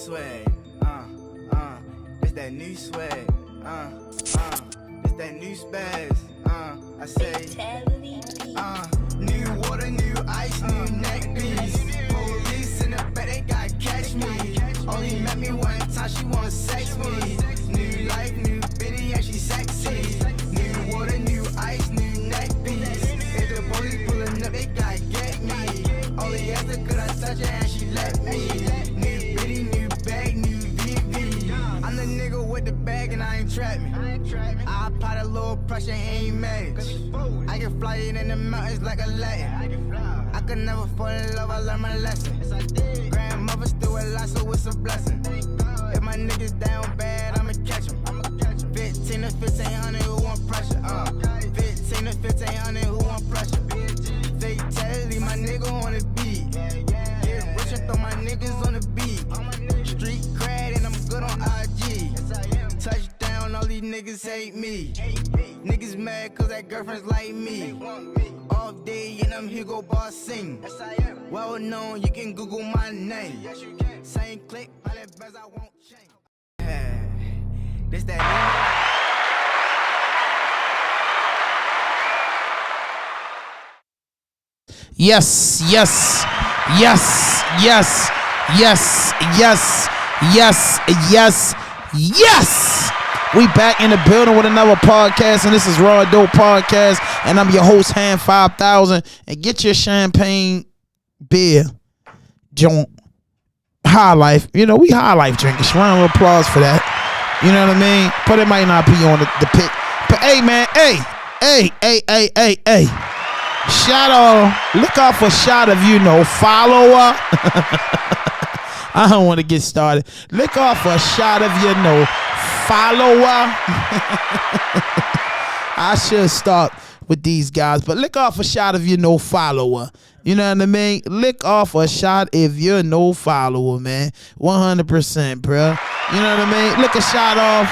swag, it's that new swag, it's that new spaz, I say, new water, new ice, new neck beats, police in the back, they gotta catch me, only met me one time, she wanna sex me, new life, new bitty, and she sexy, new water, new ice, new neck beats, if the police pulling up, they gotta get me, only after could I touch her and she let me, new bitty, new bag, new VV, I'm the nigga with the bag and I ain't trap me, I apply a little pressure, ain't mad, I can fly it in the mountains like a Latin, I could never fall in love, I learned my lesson, grandmother still alive, so it's a blessing, if my niggas down bad, I'ma catch them, 15 to 1500, who want pressure, 15 to 1500, who want pressure, fatality, my nigga on the beat, get rich and throw my niggas on the beat, street cred and I'm good on IG, touchdown, all these niggas hate me, niggas mad cause that girlfriend's like me, all day and I'm Hugo Boss sing, well known, you can Google my name, same click, all that best I won't change, this that Yes, yes, yes, yes, yes, yes, yes, yes, yes. We back in the building with another podcast, and this is Rawdope Podcast, and I'm your host, Hand 5000. And get your champagne, beer, joint, high life. You know, we high life drinkers. Round of applause for that. You know what I mean? But it might not be on the pick. But hey, man, hey. Shout out, look out for shot of, follower. I don't want to get started. Look out for a shot of, follower. I should start with these guys, but look out for shot of, follower. You know what I mean? Lick off a shot if you're no follower, man. 100%, bro. You know what I mean? Lick a shot off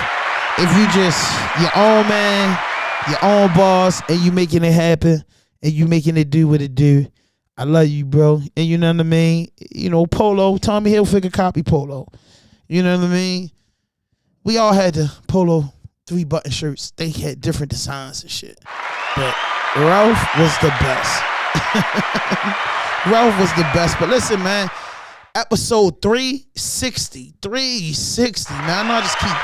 if you just your own man, your own boss, and you making it happen. And you making it do what it do. I love you, bro. And you know what I mean? Polo, Tommy Hilfiger copy Polo. You know what I mean? We all had the Polo 3-button shirts. They had different designs and shit. But Ralph was the best. Ralph was the best. But listen, man. Episode 360. 360, man. I know I just keep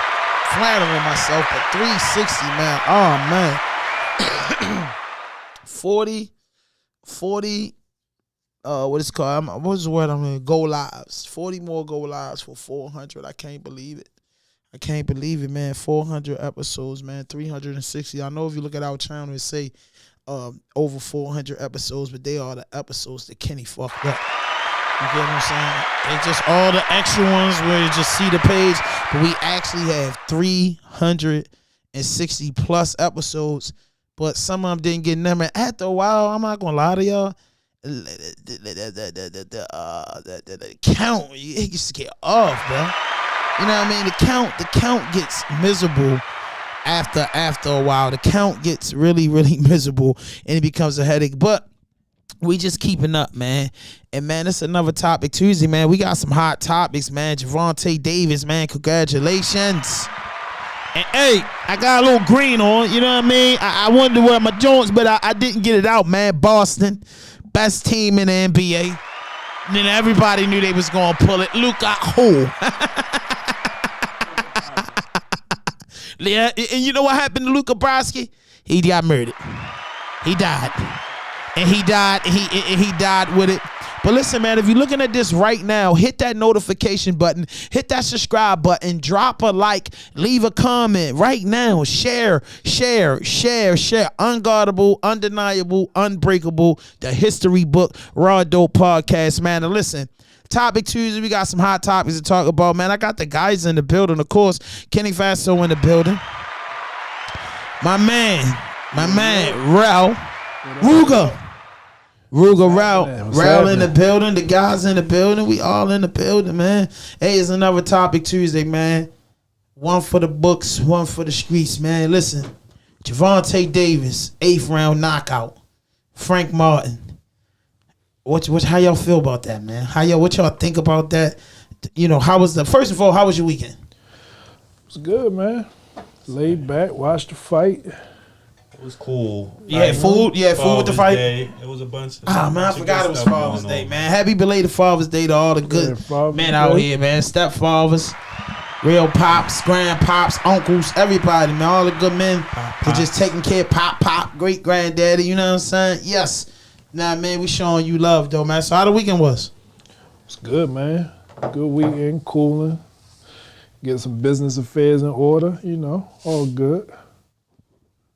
flattering myself, but 360, man. Oh, man. 40, what is it called? What's the word I'm in? Go lives. 40 more go lives for 400. I can't believe it. Man. 400 episodes, man. 360. I know if you look at our channel, it say over 400 episodes, but they are the episodes that Kenny fucked up. You get what I'm saying? They just all the extra ones where you just see the page, but we actually have 360 plus episodes. But some of them didn't get numbered. After a while, I'm not gonna lie to y'all. The count, it just get off, bro. You know what I mean? The count gets miserable after a while. The count gets really, really miserable, and it becomes a headache. But we just keeping up, man. And man, it's another topic Tuesday, man. We got some hot topics, man. Gervonta Davis, man. Congratulations. And hey, I got a little green on, you know what I mean? I wanted to wear my joints, but I didn't get it out, man. Boston, best team in the NBA. And then everybody knew they was going to pull it. Luka, who? Yeah, and you know what happened to Luka Brodsky? He got murdered. He died. And he died with it. But listen, man, if you're looking at this right now, hit that notification button, hit that subscribe button, drop a like, leave a comment right now, share. Unguardable, undeniable, unbreakable, the history book, Rawdope Podcast, man. And listen, Topic Tuesday, we got some hot topics to talk about, man. I got the guys in the building, of course. Kenny Faso in the building. My man, Rao, Rao in the building. The guys in the building. We all in the building, man. Hey, it's another Topic Tuesday, man. One for the books, one for the streets, man. Listen, Gervonta Davis, 8th round knockout. Frank Martin. How y'all feel about that, man? What y'all think about that? how was first of all, how was your weekend? It was good, man. Laid back, watched the fight. It was cool. You had food? You had food with the fight? Day. It was a bunch of man, I forgot it was Father's Day, man. Happy belated Father's Day to all the good men out here, man. Stepfathers, real pops, grandpops, uncles, everybody, man. All the good men for just taking care of pop, great granddaddy, you know what I'm saying? Yes. Nah, man, we showing you love, though, man. So how the weekend was? It's good, man. Good weekend, cooling. Get some business affairs in order, all good.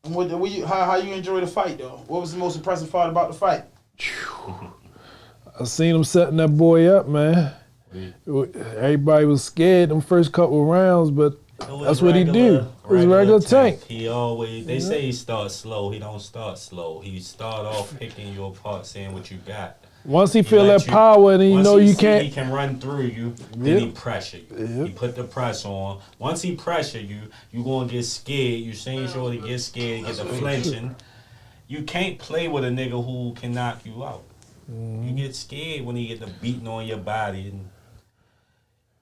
How you enjoy the fight, though? What was the most impressive part about the fight? I seen him setting that boy up, man. Everybody was scared them first couple of rounds, but that's what he do. It was regular Tank. He always, they say he starts slow. He don't start slow. He start off picking you apart, saying what you got. Once he feel that power, and you can't. He can run through you. Then he pressure you. He put the press on. Once he pressure you, you gonna get scared. You same sure to get scared, get the flinching. You can't play with a nigga who can knock you out. You get scared when he get the beating on your body. And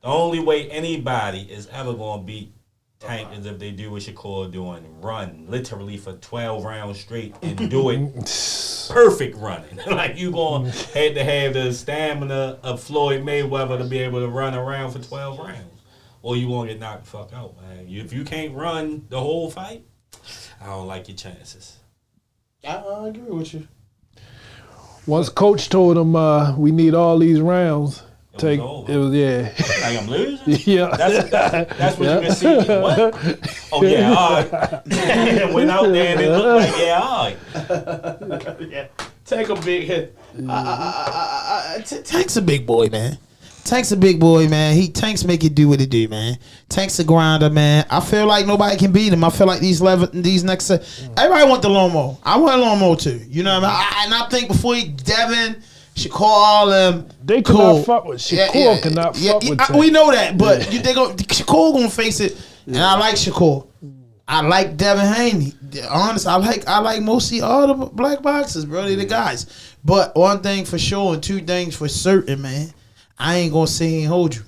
the only way anybody is ever gonna beat Tank is if they do what Shakur doing, run literally for 12 rounds straight and do it perfect running. Like you gonna have to have the stamina of Floyd Mayweather to be able to run around for 12 rounds, or you won't get knocked the fuck out, man. If you can't run the whole fight, I don't like your chances. I agree with you. Once coach told him we need all these rounds. Like I'm losing? Yeah. That's what you can see. What? Oh, yeah, all right. Went out there and it looked like, all right. Yeah. Take a big hit. Tank's a big boy, man. Tank's a big boy, man. Tanks make it do what it do, man. Tank's a grinder, man. I feel like nobody can beat him. I feel like these next... everybody want the Lomo. I want a Lomo, too. You know what I mean? And I think before Devin... Shakur, all them. They could not fuck with Shakur. Cannot fuck with Tank. We know that, but Shakur gonna face it, and I like Shakur. I like Devin Haney. Honest, I like mostly all the black boxers, bro. They the guys. But one thing for sure, and two things for certain, man. I ain't gonna say and hold you.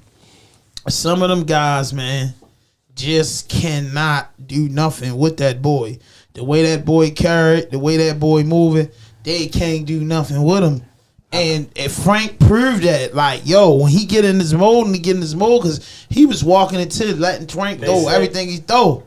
Some of them guys, man, just cannot do nothing with that boy. The way that boy carried, the way that boy moving, they can't do nothing with him. And Frank proved that, like, when he get in his mode, because he was walking into letting Frank throw everything he throw.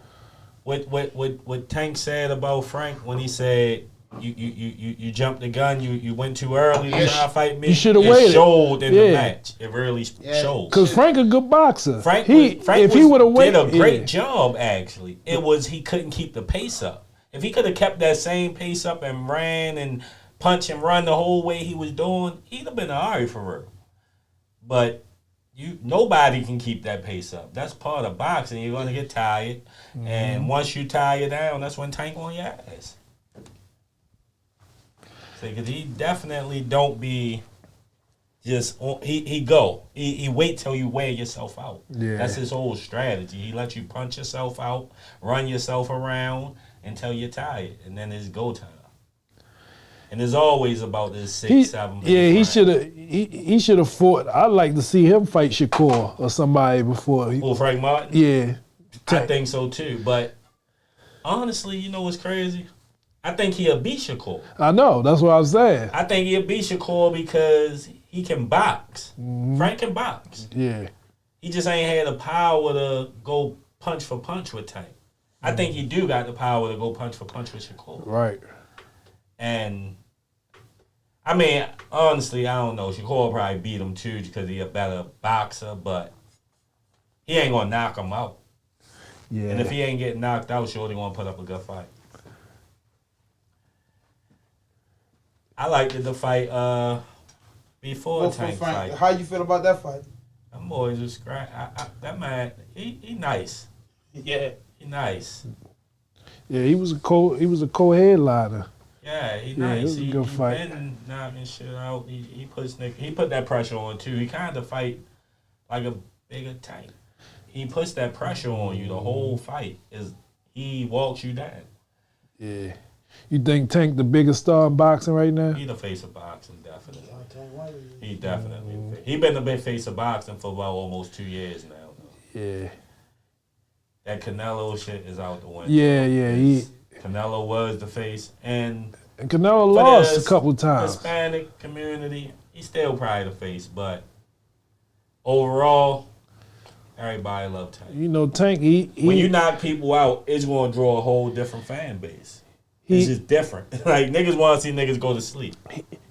What Tank said about Frank when he said you jumped the gun, you went too early to try to fight me. You should have waited. It showed in the match. It really showed. Because Frank a good boxer. Frank did a great job, actually. It was he couldn't keep the pace up. If he could have kept that same pace up and ran and punch and run the whole way he was doing, he'd have been all right for real. But nobody can keep that pace up. That's part of boxing. You're gonna get tired, and once you tire down, that's when Tank on your ass. Because he definitely don't be just he wait till you wear yourself out. Yeah. That's his whole strategy. He let you punch yourself out, run yourself around until you're tired, and then it's go time. And it's always about this 6-7. Yeah, he should have fought. I'd like to see him fight Shakur or somebody before. Frank Martin? Yeah. I think so too. But honestly, you know what's crazy? I think he'll beat Shakur. I know. That's what I was saying. I think he'll beat Shakur because he can box. Frank can box. Yeah. He just ain't had the power to go punch for punch with Tank. I think he do got the power to go punch for punch with Shakur. Right. And I mean, honestly, I don't know. Shakur probably beat him too because he's a better boxer, but he ain't gonna knock him out. Yeah. And if he ain't getting knocked out, sure they gonna put up a good fight. I liked the fight before Tank fight. How you feel about that fight? Them boys was great. That man, he nice. Yeah, he nice. Yeah, he was a co-headliner. Yeah, he nice. It was a good fight. He been knocking shit out. He put that pressure on too. He kind of fight like a bigger Tank. He puts that pressure on you the whole fight. He walks you down. Yeah. You think Tank the biggest star in boxing right now? He the face of boxing, definitely. He definitely. He been the big face of boxing for about almost 2 years now. Though. Yeah. That Canelo shit is out the window. Yeah. Canelo was the face, and Canelo lost a couple times. Hispanic community, he's still probably the face, but overall, everybody love Tank. You know, Tank. When you knock people out, it's going to draw a whole different fan base. It's just different. Like niggas want to see niggas go to sleep.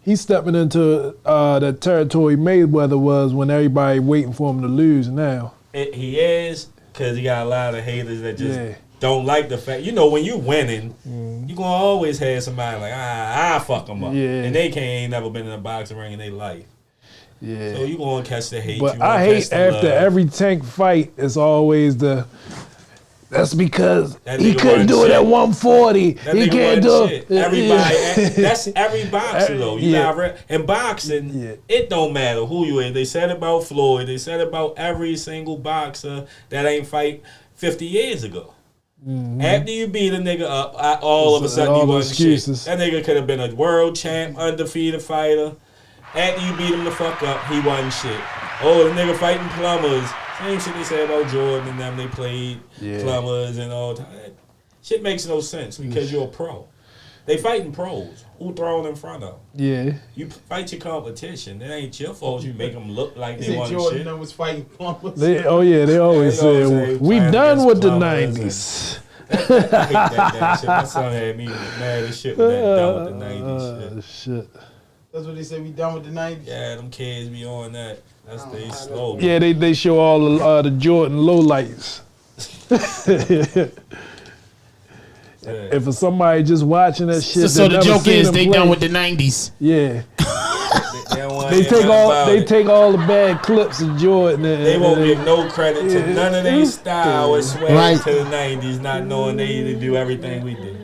He's stepping into that territory Mayweather was when everybody waiting for him to lose. Now he is, because he got a lot of haters that just don't like the fact. You know, when you winning, you gonna always have somebody like I fuck them up, and they ain't never been in a boxing ring in their life. Yeah, so you gonna catch the hate. But I hate after every Tank fight, it's always the. That's because he couldn't do it at 140. He can't do it. Everybody, that's every boxer though. In boxing, it don't matter who you is. They said about Floyd. They said about every single boxer that ain't fight 50 years ago. Mm-hmm. After you beat a nigga up, all of a sudden you wasn't shit. That nigga could have been a world champ, undefeated fighter. After you beat him the fuck up, he wasn't shit. Oh, the nigga fighting plumbers. Same shit they say about Jordan and them. They played plumbers and all that. Shit makes no sense because you're a pro. They fighting pros. Who throwing in front of them? Yeah. You fight your competition. It ain't your fault you make them look like they want shit. Jordan was fighting plumbers. They always say, we done with the 90s. I hate that shit. My son had me mad as shit with that done with the 90s shit. That's what they say, we done with the 90s? Yeah, them kids be on that. That's they slow. Yeah, they show all the Jordan lowlights. And for somebody just watching that shit, so the joke is they done with the 90s. Yeah. They take all the bad clips of Jordan. They won't give no credit to none of their style or swag to the 90s, not knowing they need to do everything we did.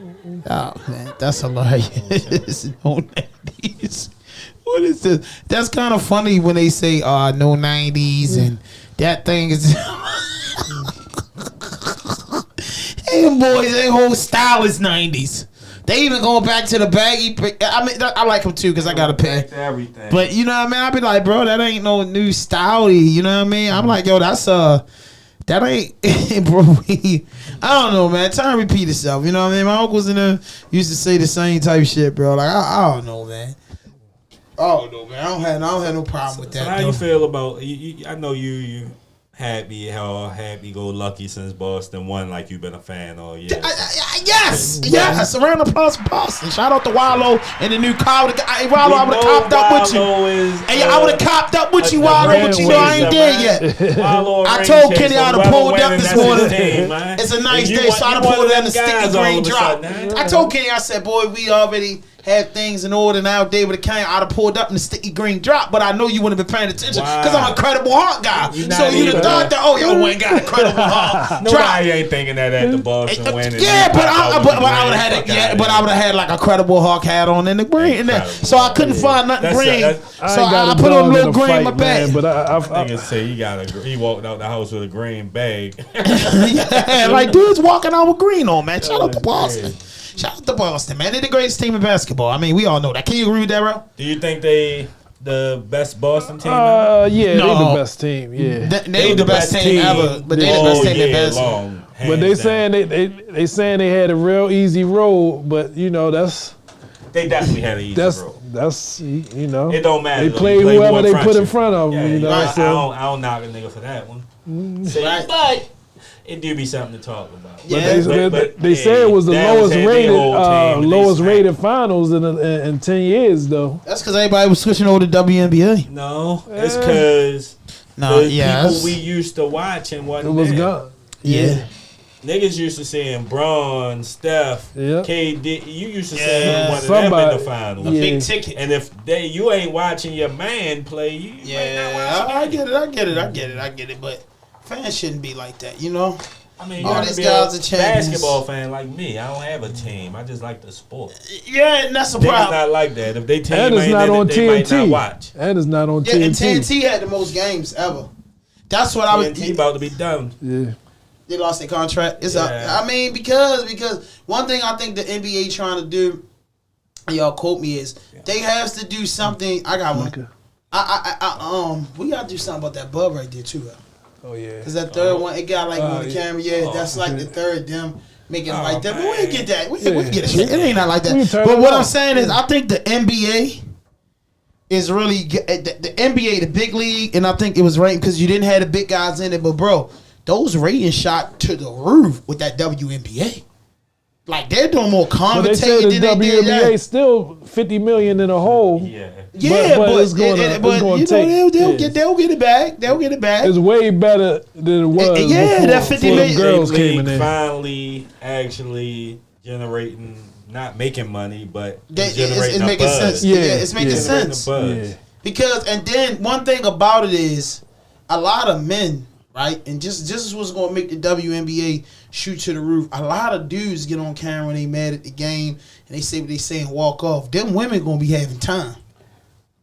Oh man, that's hilarious. No 90s. What is this? That's kind of funny when they say no 90s and that thing is. Hey boys, their whole style is 90s. They even going back to the baggy. I mean, I like them too because I got a pair. Everything. But you know what I mean? I be like, bro, that ain't no new style. You know what I mean? I'm like, yo, that's that ain't, bro. I don't know, man. Try and repeat itself. You know what I mean? My uncles in there used to say the same type of shit, bro. Like I don't know, man. Oh no, man! I don't have no problem with that. So how you feel about? I know you happy go lucky since Boston won, like you've been a fan all year. Yes. A round of applause for Boston. Shout out to Wallow and the new car. Hey, Wallow, I would have copped up with you. I would have copped up with you, Wallow, but you know I ain't there yet. I told Kenny I'd have pulled up this morning. It's a nice day, so I'd have pulled down the sticky green drop. I told Kenny, I said, boy, we already have things in order now. Day with the I'd have pulled up in the sticky green drop, but I know you wouldn't have been paying attention because I'm a credible heart guy. So you'd have thought that, oh, yo, ain't got a credible heart. Nobody ain't thinking that at the Boston winning. Yeah, but I would have had but I would have had like a credible hawk hat on in the green in there. So I couldn't find nothing green. So I put on a little green in my bag. But I niggas say he walked out the house with a green bag. Yeah, like dudes walking out with green on, man. Shout out to Boston. Shout out to Boston, man. They're the greatest team in basketball. I mean, we all know that. Can you agree with that, bro? Do you think they the best Boston team ever? Yeah, no. They the best team. Yeah, they the best team ever. But they the best team in basketball. But they saying they saying they had a real easy road, but you know they definitely had an easy road. That's you know it don't matter. They play whoever they put in front of them. Yeah, you know, right. I don't knock a nigga for that one. But it do be something to talk about. Yeah, but they say it was the lowest rated finals in 10 years though. That's because everybody was switching over to WNBA. No, it's because people we used to watch and wasn't it was gone. Yeah. Niggas used to saying Braun, Steph, KD. You used to say one of them in the finals. A big ticket. And if you ain't watching your man play, you might not watch I get it. But fans shouldn't be like that, you know? I mean, all these guys are champions. Basketball fan like me. I don't have a team. I just like the sport. Yeah, and that's a problem. It's not like that. If they team ain't not on TNT. They might not watch. That is not on TNT. Yeah, and TNT had the most games ever. That's what I would. TNT about to be done. Yeah. They lost their contract. It's up. I mean, because one thing I think the NBA trying to do, and y'all quote me, is they have to do something. I got one. We gotta do something about that bub right there too. Oh yeah. Cause that third one, it got like on the camera. Yeah, that's like the third them making it like that. But we ain't get that. We get it. It ain't not like that. But what I'm saying is, I think the NBA is really the NBA, the big league, and I think it was ranked because you didn't have the big guys in it. But bro, those ratings shot to the roof with that WNBA. Like they're doing more commentating. They say the WNBA still $50 million in a hole. Yeah, but it's going to take. They'll get it back. They'll get it back. It's way better than it was. Yeah, that 50 million girls came in there. Finally, actually generating, not making money, but it's making sense. Yeah, it's making sense. Because and then one thing about it is a lot of men. Right, and just what's gonna make the WNBA shoot to the roof. A lot of dudes get on camera and they mad at the game and they say what they say and walk off. Them women gonna be having time.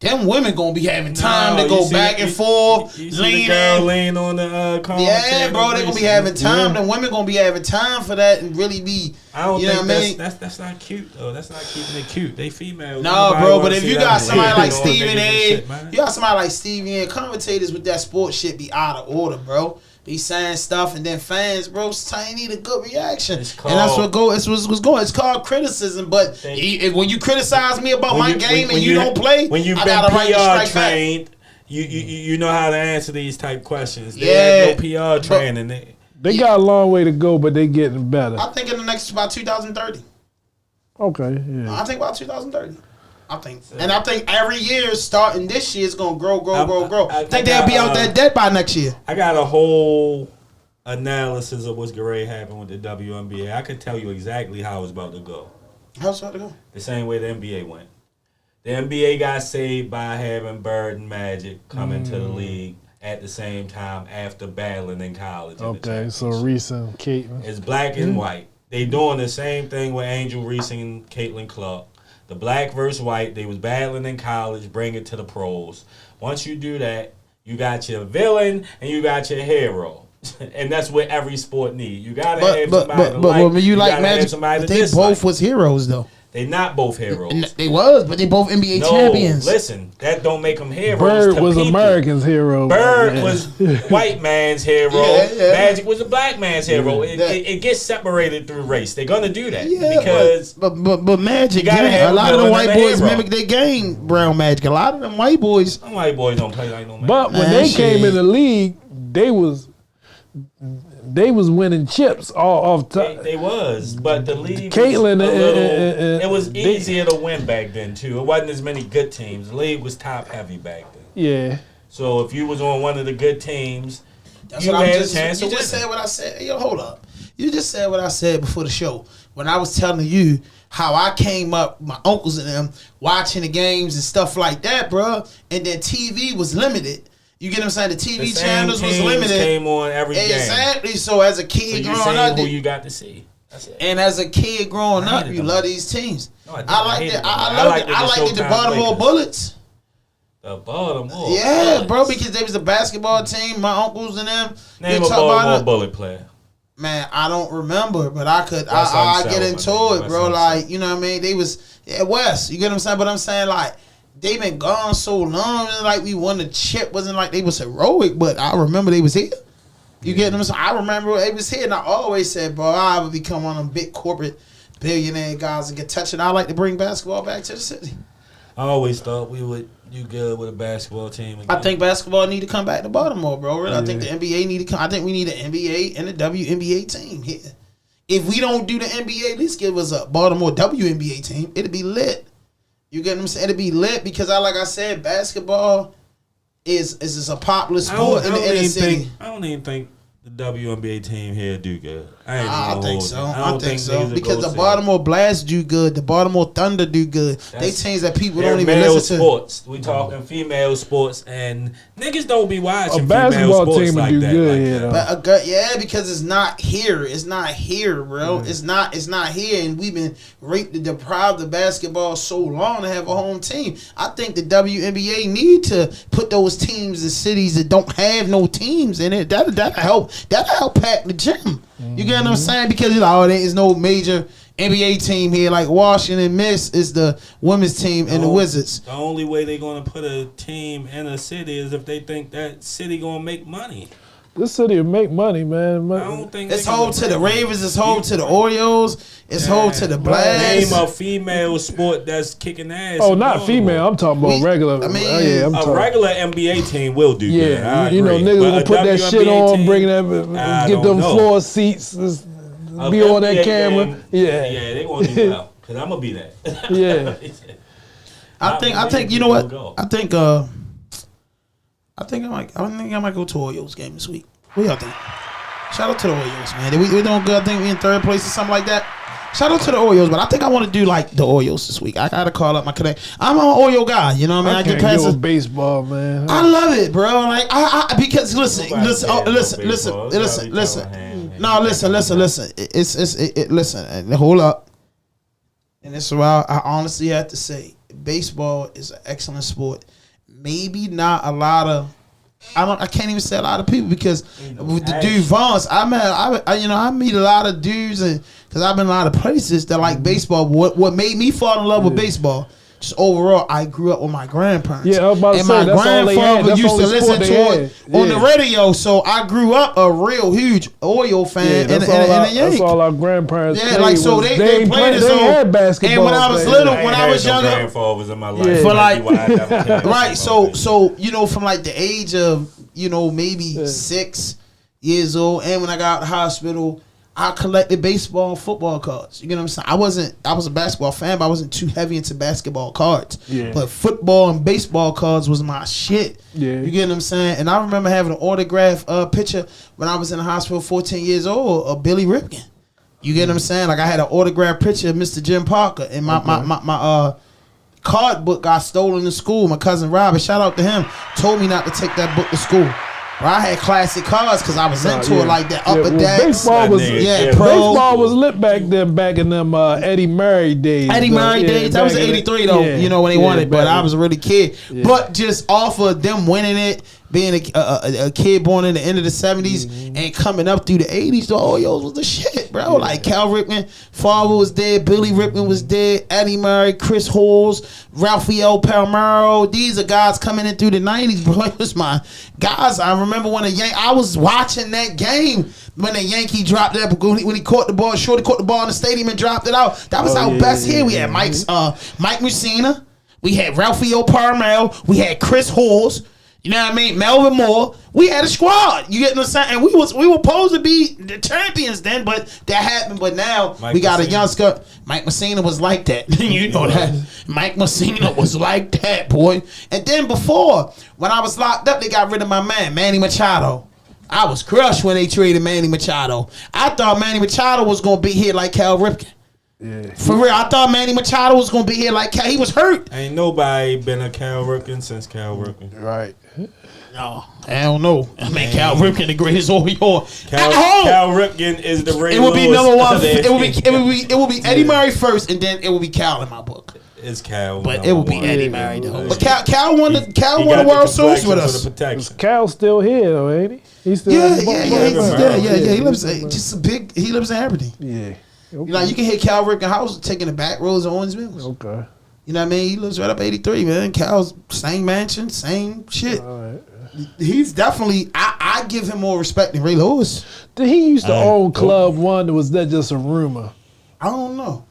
Them women gonna be having time to go back and forth, lean on the yeah, bro. They gonna be having time. Them women gonna be having time for that and really be. I don't think that's not cute though. That's not keeping it cute. They female. No, bro. But if you got somebody like Stephen A, you got somebody like Stephen A. Commentators with that sports shit be out of order, bro. Be saying stuff and then fans, bro, you need a good reaction. And that's what what's going. It's called criticism. But when you criticize me about my game and you don't play, when you've been PR trained, you know how to answer these type questions. They have no PR training. They got a long way to go, but they getting better. I think in the next about 2030. Okay, yeah. I think about 2030. I think, and I think every year starting this year is gonna grow. I think they'll be out that dead by next year. I got a whole analysis of what's going to happen with the WNBA. I could tell you exactly how it's about to go. How's it about to go? The same way the NBA went. The NBA got saved by having Bird and Magic come into the league at the same time after battling in college. Okay, so Reese and Caitlin. It's black and white. They doing the same thing with Angel Reese and Caitlin Clark. The black versus white, they was battling in college, bring it to the pros. Once you do that, you got your villain and you got your hero. And that's what every sport need. You gotta have somebody to like. But when you like Magic, they both was heroes though. They not both heroes. They was, but they both NBA champions. Listen, that don't make them heroes. Bird was American's hero. Bird was white man's hero. Magic was a black man's hero. It gets separated through race. They're gonna do that because. But Magic, a lot of the white boys mimic their game. Brown Magic. A lot of them white boys. Them white boys don't play like no Magic. But when they came in the league, they was winning chips all off top. They was, but the league Caitlin it was easier to win back then too. It wasn't as many good teams. The league was top heavy back then. Yeah. So if you was on one of the good teams, you had a chance to win. You just said what I said. Hey, yo, hold up. You just said what I said before the show when I was telling you how I came up, my uncles and them watching the games and stuff like that, bro. And then TV was limited. You get what I'm saying? The TV channels was limited. Came on every game. Exactly. So as a kid growing up, who you got to see. That's it. And as a kid growing up, you love these teams. No, I liked the Baltimore Bullets. The Baltimore. Yeah, bro, because they was a basketball team. My uncles and them. Name a Baltimore Bullet player. Man, I don't remember, but I could. I get into it, bro. Like, you know what I mean? They was West. You get what I'm saying? But I'm saying like. They been gone so long, like we won the chip. Wasn't like they was heroic, but I remember they was here. You get them? So I remember they was here, and I always said, bro, I would become one of them big corporate billionaire guys and get touched. And I like to bring basketball back to the city. I always thought we would do good with a basketball team again. I think basketball need to come back to Baltimore, bro. Really. I think the NBA need to come. I think we need an NBA and a WNBA team here. If we don't do the NBA, at least give us a Baltimore WNBA team. It'll be lit. You get what I'm saying? It'd be lit because, like I said, basketball is a popular sport in the city. I don't even think the WNBA team here do good. I think so. I think so because the Baltimore Blast do good. The Baltimore Thunder do good. They teams that people don't even listen to. Sports. We talking female sports, and niggas don't be watching a basketball female sports team like do that. good. Like yeah, because it's not here. It's not here, bro. It's not here, and we've been deprived of basketball so long to have a home team. I think the WNBA need to put those teams in cities that don't have no teams in it. That'll help that'll help pack the gym. You get what I'm saying? Because there is no major NBA team here. Like Washington Miss is the women's team and the Wizards. The only way they're gonna put a team in a city is if they think that city gonna make money. This city will make money, man. I don't think it's home to the Ravens. It's home to the Orioles. It's home to the Blast. Name a female sport that's kicking ass. Oh, not female. I'm talking about regular. I mean, a regular NBA team will do that. Yeah, you know, niggas will put that shit on, bring that, get them floor seats, be on that camera. Yeah, they gonna do well because I'm gonna be that. Yeah, I think you know what? I think I might go to Orioles game this week. What y'all think? Shout out to the Orioles, man. We doing good. I think we in third place or something like that. Shout out to the Orioles, but I think I want to do like the Orioles this week. I gotta call up my connect. I'm an Oriole guy, you know what I mean? I can't get with baseball, man. I love it, bro. Like I because listen. No, listen. Listen. Hold up. And this is why I honestly have to say, baseball is an excellent sport. Maybe not a lot of. I can't even say a lot of people because with the dude Vons, I meet a lot of dudes and because I've been a lot of places that like baseball. What made me fall in love with baseball? Just overall, I grew up with my grandparents. Yeah, I was about to say, my grandfather used to listen to it on the radio. So I grew up a real huge Oriole fan and a Yankee. That's all our grandparents. Yeah, like so they played it. They had basketball. And when I was little, when I was younger, grandfather was in my life. For like, right. So you know, from like the age of maybe 6 years old, and when I got out of the hospital, I collected baseball and football cards. You get what I'm saying? I was a basketball fan, but I wasn't too heavy into basketball cards. Yeah. But football and baseball cards was my shit. Yeah. You get what I'm saying? And I remember having an autograph picture when I was in the hospital 14 years old of Billy Ripken. You get what I'm saying? Like I had an autograph picture of Mr. Jim Parker, and my card book got stolen in school. My cousin Robert, shout out to him, told me not to take that book to school. I had classic cards because I was into it like that. Upper decks. Baseball was lit back then, back in them Eddie Murray days. That was 83 though, when they won it. But I was a really kid. Yeah. But just off of them winning it, being a kid born in the end of the 70s and coming up through the 80s, the Orioles was the shit, bro. Yeah. Like Cal Ripken, father was dead, Billy Ripken was dead, Eddie Murray, Chris Halls, Rafael Palmeiro. These are guys coming in through the 90s, bro. It was my guys. I remember when I was watching that game when the Yankee dropped that, when he caught the ball, Shorty caught the ball in the stadium and dropped it out. That was our best here. We had Mike Mussina, we had Rafael Palmeiro, we had Chris Halls. You know what I mean? Melvin Moore. We had a squad. You get what I'm saying? And we were supposed to be the champions then, but that happened. But now we got a youngster. Mike Mussina was like that. You know that. Mike Mussina was like that, boy. And then before, when I was locked up, they got rid of my man, Manny Machado. I was crushed when they traded Manny Machado. I thought Manny Machado was going to be here like Cal Ripken. Yeah. For real, I thought Manny Machado was going to be here like Cal. He was hurt. Ain't nobody been a Cal Ripken since Cal Ripken. Right. No, I don't know. I mean, Cal Ripken, the greatest Oriole. Cal Ripken is the Ray It would be Lewis number one. It would be Eddie Murray first, and then it would be Cal in my book. It's Cal, but it would be Eddie Murray though. But Cal won the World Series with us. Cal's still here though, ain't he? He's still yeah. He lives He lives in Aberdeen. Yeah. Okay. You can hear Cal Ripken house taking the back roads of Orange Mills. Okay. You know what I mean? He lives right up 83, man. Cal's same mansion, same shit. All right. He's definitely, I give him more respect than Ray Lewis. Did he used to own Club One, or was that just a rumor? I don't know.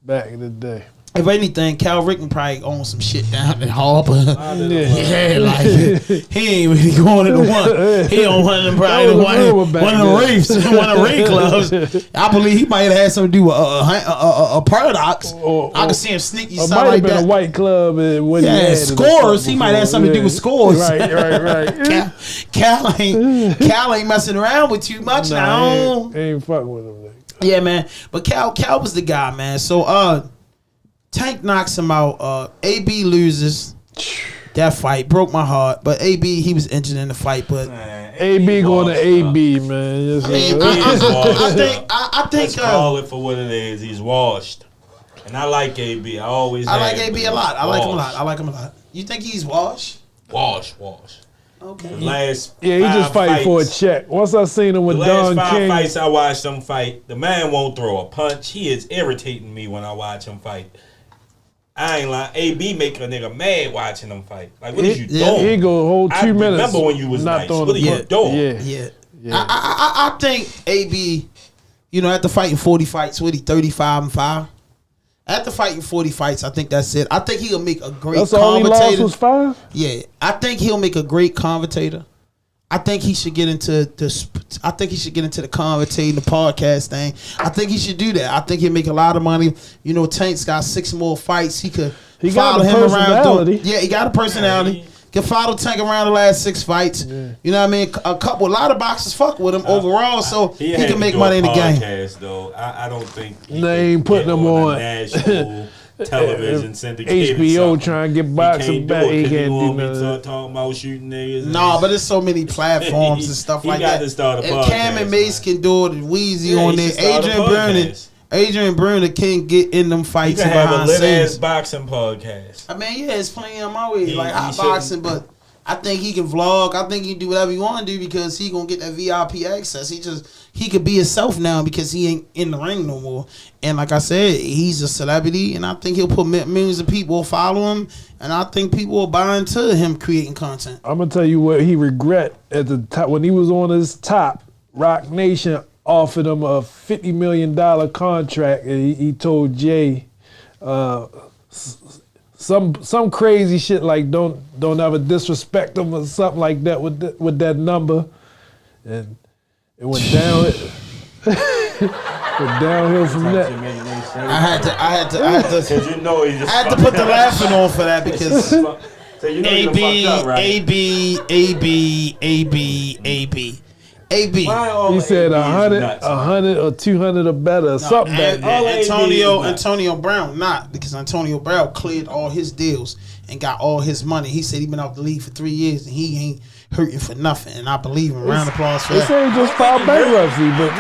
Back in the day. If anything, Cal Ripken probably owns some shit down in Harper. Yeah, like he ain't really going to the one. He on one of them probably one of the reefs, one of the ring clubs. I believe he might have had something to do with a paradox. I can see him sneaky something like that. Might have been a white club. Scores. He might have something to do with scores. Right. Cal ain't messing around with too much now. Ain't fucking with him. Yeah, man. But Cal was the guy, man. So Tank knocks him out. AB loses that fight. Broke my heart. But AB, he was injured in the fight. But AB going to AB, man. I think. Let's call it for what it is. He's washed, and I like AB. I like AB a lot. I like him a lot. You think he's washed? Wash. Okay. Last Yeah, he just fighting for a check. Once I seen him with Don King. The last 5 King. fights I watched him fight, the man won't throw a punch. He is irritating me when I watch him fight. I ain't lying. AB make a nigga mad watching him fight. Like, what is you doing? He go a whole 2 minutes. I remember when you was not nice. What are you doing? Yeah. I think AB, after fighting 40 fights, 35-5. After fighting 40 fights, I think that's it. I think he'll make a great commentator. That's all he lost was 5? Yeah. I think he'll make a great commentator. I think he should get into the commentating, the podcast thing. I think he should do that. I think he'll make a lot of money. Tank's got 6 more fights. He follow him around. He got a personality. Can follow Tank around the last 6 fights. Yeah. You know what I mean? A lot of boxers fuck with him overall, so he can make money in the game. Though. I don't think they ain't putting him on national television syndicated. HBO trying to get boxing back. He can't do nothing. Talking about shooting niggas. Nah, but there's so many platforms and stuff like that. To start a and podcast, Cam and Mace can do it. Weezy on there. Adrian Broner can't get in them fights. You can have a lit-ass boxing podcast. I mean, it's playing on my way. Hot boxing, but I think he can vlog. I think he can do whatever he want to do because he going to get that VIP access. He could be himself now because he ain't in the ring no more. And like I said, he's a celebrity, and I think he'll put millions of people will follow him, and I think people will buy into him creating content. I'm going to tell you what he regret at the top. When he was on his top, Rock Nation offered him a $50 million contract, and he told Jay some crazy shit like don't ever disrespect him or something like that with that number, and it went down. Went downhill from that. I had to put the laughing on for that because AB. He said 100 or 200 or better, something like that. Antonio Brown, not because Antonio Brown cleared all his deals and got all his money. He said he been out the league for 3 years and he ain't hurting for nothing. And I believe him. Round of applause for that. They say he just filed bankruptcy, but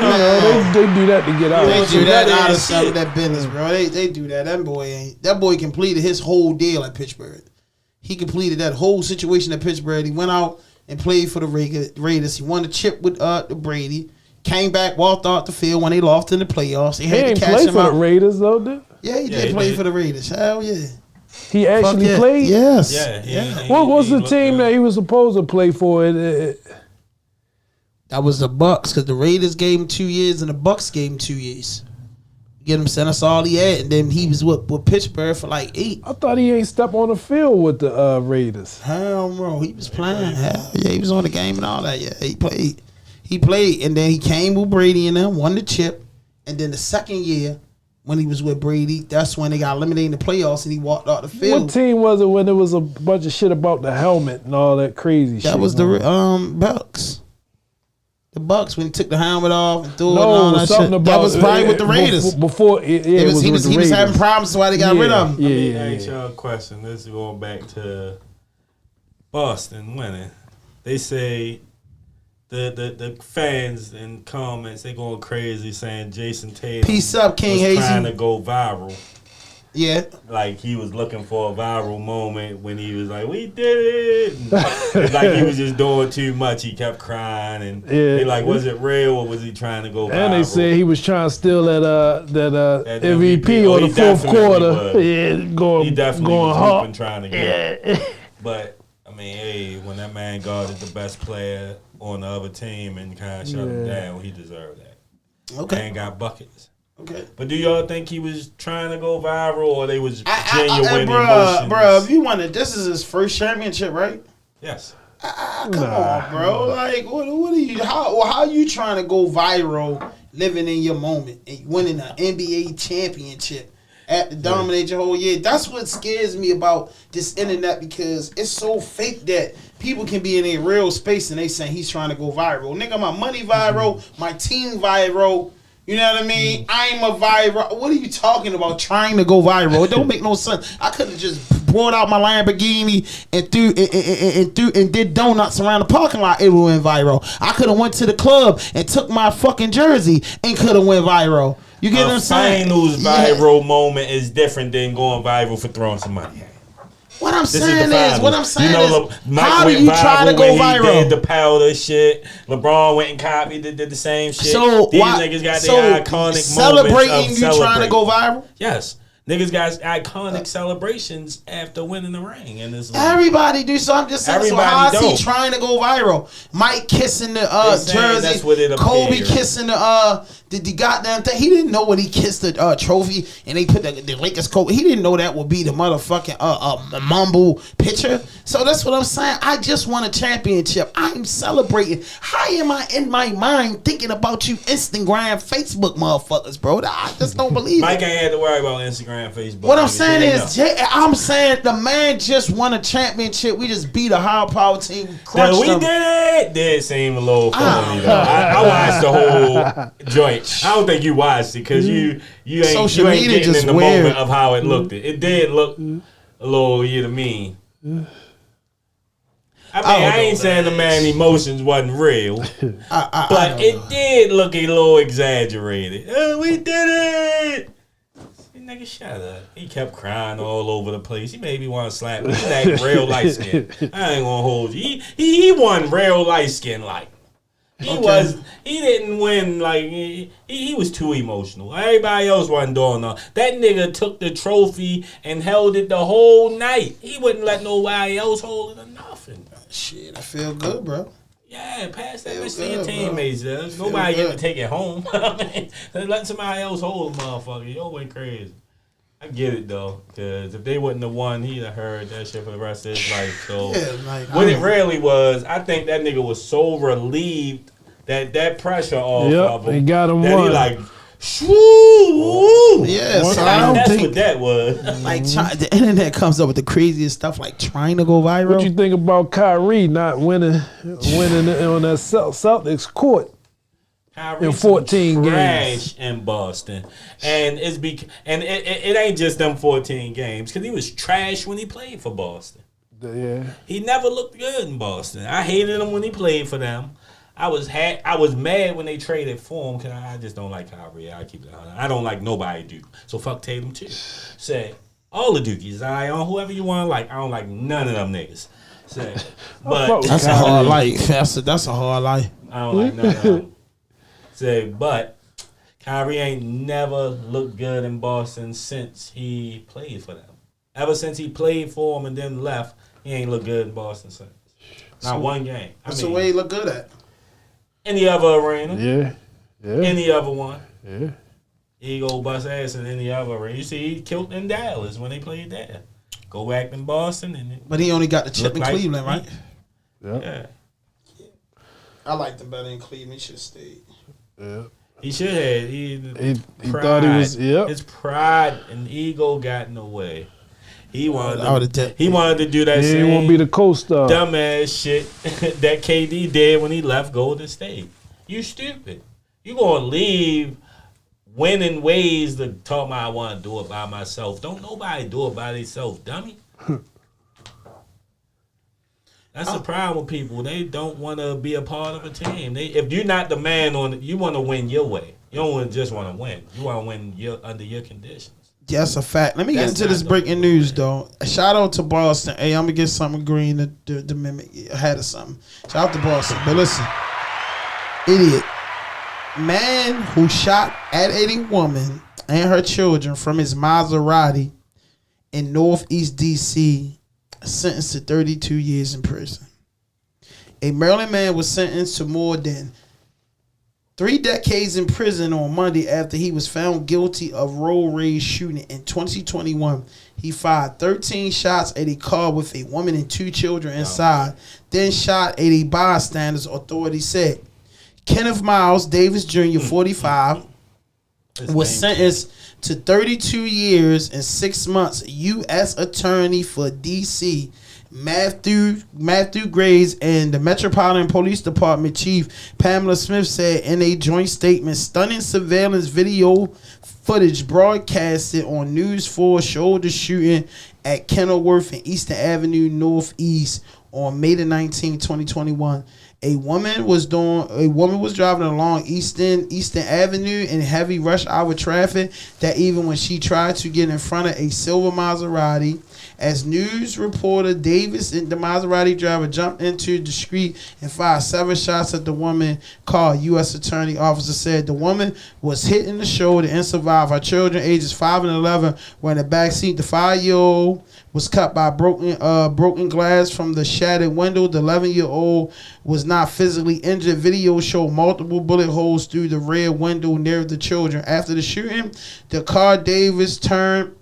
they do that to get out. They do that out of some of that business, bro. They do that. That boy completed his whole deal at Pittsburgh. He completed that whole situation at Pittsburgh. He went out and played for the Raiders. He won the chip with Brady. Came back, walked out the field when they lost in the playoffs. They had to catch him out. He the Raiders though, did? Yeah, he did play for the Raiders. Hell yeah. He actually played? Yes. Yeah. What was the team that he was supposed to play for? That was the Bucks, because the Raiders gave him 2 years and the Bucks gave him 2 years. Get him sent us all he had, and then he was with Pittsburgh for like 8. I thought he ain't step on the field with the Raiders. Hell no, he was playing. Hell yeah, he was on the game and all that. Yeah, he played. And then he came with Brady and them, won the chip, and then the second year when he was with Brady, that's when they got eliminated in the playoffs and he walked out the field. What team was it when there was a bunch of shit about the helmet and all that crazy shit? That was the Bucks. The Bucks when he took the helmet off and threw it and all that shit. That was probably with the Raiders. He was having problems, so why they got rid of him. Let me ask y'all a question. This is going back to Boston winning. They say the fans in comments, they going crazy saying Jason Tatum Peace up, King was Hazy. trying to go viral. Yeah. Like he was looking for a viral moment when he was like, we did it. It's like he was just doing too much. He kept crying and they like, was it real or was he trying to go viral? And they said he was trying to steal that MVP on the fourth quarter. Yeah, he definitely was hard and trying to get it. But I mean, hey, when that man guarded the best player on the other team and kind of shut him down, he deserved that. Okay. And got buckets. Okay. But do y'all think he was trying to go viral or they was genuine emotions? Bro, if you wanted, this is his first championship, right? Yes. Come on, bro. Like, what are you? How you trying to go viral, living in your moment and winning an NBA championship to dominate your whole year? That's what scares me about this internet because it's so fake that people can be in a real space and they saying he's trying to go viral. Nigga, my money viral, my team viral. You know what I mean? I'm a viral. What are you talking about? Trying to go viral? It don't make no sense. I could have just brought out my Lamborghini and did donuts around the parking lot. It went viral. I could have went to the club and took my fucking jersey and could have went viral. You get what I'm saying? A finals viral moment is different than going viral for throwing some money. What I'm This is saying the is, finals. Mike how do went you viral try to go when he viral? did the powder shit. LeBron went and copied, did the same shit. So these why, niggas got so their iconic celebrating moments you of trying to go viral? Yes. Niggas got iconic celebrations after winning the ring. And it's like, Everybody do, so I'm just saying, so Everybody how is don't. he trying to go viral? Mike kissing the They saying that's what jersey, it Kobe appears. kissing the goddamn thing. He didn't know when he kissed the trophy and they put the Lakers Kobe. He didn't know that would be the motherfucking mumble picture. So that's what I'm saying. I just won a championship. I'm celebrating. How am I in my mind thinking about you Instagram, Facebook motherfuckers, bro? I just don't believe Mike it. ain't had to worry about Instagram, Facebook. What I'm niggas. saying He is, didn't know. I'm saying the man just won a championship. We just beat a high power team. We No, crushed we them. did it. Did seem a little funny though. I watched the whole joint. I don't think you watched it because you ain't Social you ain't media getting just in the weird. moment of how it looked. It did look a little to me. I ain't saying the man emotions wasn't real, but it did look a little exaggerated. We did it. Nigga, shut up. He kept crying all over the place. He made me want to slap him. He's that real light skin. I ain't gonna hold you. He won real light skin like. He didn't win like he was too emotional. Everybody else wasn't doing nothing. That nigga took the trophy and held it the whole night. He wouldn't let nobody else hold it or nothing. Shit, I feel good, bro. Yeah, pass that Feel bitch to your good, teammates. Nobody get to take it home. Let somebody else hold the motherfucker. Yo went crazy. I get it though, because if they wouldn't have won, he'd have heard that shit for the rest of his life. So what it really was, I think that nigga was so relieved that pressure off of him. They got him that one. he like, shoo. Yeah, so I don't That's think what that was. like the internet comes up with the craziest stuff, like trying to go viral. What you think about Kyrie not winning on that Celtics court? In 14 trash games in Boston, and it ain't just them 14 games because he was trash when he played for Boston. Yeah, He never looked good in Boston. I hated him when he played for them. I was mad when they traded for him because I just don't like Kyrie. I keep it honest. I don't like nobody Duke. So fuck Tatum too. Say all the Dukies. On whoever you want to like. I don't like none of them niggas. Say, but that's a hard life. That's a hard life. I don't like none of them. Say, but Kyrie ain't never looked good in Boston since he played for them. Ever since he played for them and then left, he ain't looked good in Boston since. Not one game. That's the way he look good at. Any other arena. yeah. Any other one. Yeah. He go bust ass in any other arena. You see, he killed in Dallas when they played there. Go back in Boston. But he only got the chip in like Cleveland, right? Yeah. I liked him better in Cleveland. He should have stayed. Yeah. He should have. He thought he was. Yep. His pride and ego got in the way. He wanted to do that He same didn't want to be the co-star. dumbass shit that KD did when he left Golden State. You stupid. You gonna leave winning ways to talk about I want to do it by myself. Don't nobody do it by themselves, dummy. That's the problem with people. They don't want to be a part of a team. If you're not the man you want to win your way. You don't just want to win. You want to win under your conditions. Yeah, that's a fact. Let me get into this breaking news, though. Shout out to Boston. Hey, I'm going to get something green to mimic. I had of something. Shout out to Boston. But listen. Idiot. Man who shot at a woman and her children from his Maserati in Northeast D.C. sentenced to 32 years in prison. A Maryland man was sentenced to more than 3 decades in prison on Monday after he was found guilty of road rage shooting in 2021. He fired 13 shots at a car with a woman and 2 children inside, then shot at a bystanders, authorities said. Kenneth Miles Davis Jr., 45, was sentenced to 32 years and 6 months. U.S. Attorney for D.C., Matthew Graves, and the Metropolitan Police Department Chief Pamela Smith said in a joint statement, stunning surveillance video footage broadcasted on News 4 showed the shooting at Kenilworth and Eastern Avenue Northeast on May the 19th, 2021. A woman was driving along Eastern Avenue in heavy rush hour traffic that even when she tried to get in front of a silver Maserati As news reporter Davis and the Maserati driver jumped into the street and fired 7 shots at the woman car. U.S. Attorney officer said the woman was hit in the shoulder and survived. Her children, ages 5 and 11, were in the backseat. The 5-year-old was cut by broken glass from the shattered window. The 11-year-old was not physically injured. Video showed multiple bullet holes through the rear window near the children. After the shooting, the car Davis turned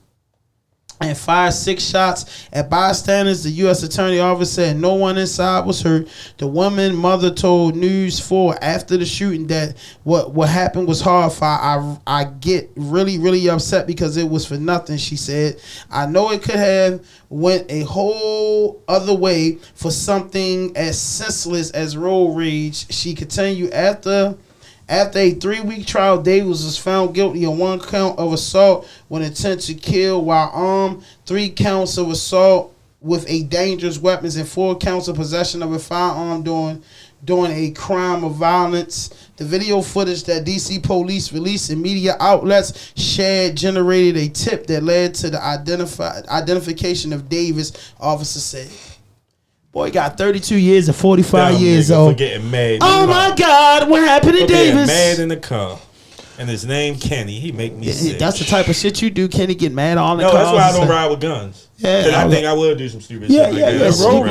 and fired 6 shots at bystanders. The U.S. Attorney Office said no one inside was hurt. The woman mother told News 4 after the shooting that what happened was horrifying. I get really, really upset because it was for nothing, she said. I know it could have went a whole other way for something as senseless as road rage. She continued, after a 3-week trial, Davis was found guilty on 1 count of assault with intent to kill while armed, 3 counts of assault with a dangerous weapon, and 4 counts of possession of a firearm during a crime of violence. The video footage that D.C. police released and media outlets shared generated a tip that led to the identification of Davis, officer said. Boy got 32 years and 45 years old. For getting mad. Oh my God, what happened to Davis? Mad in the car. And his name Kenny. He make me sick. That's the type of shit you do. Kenny get mad on the car. No, that's why I don't ride with guns. Yeah, I think I would do some stupid shit like that. Road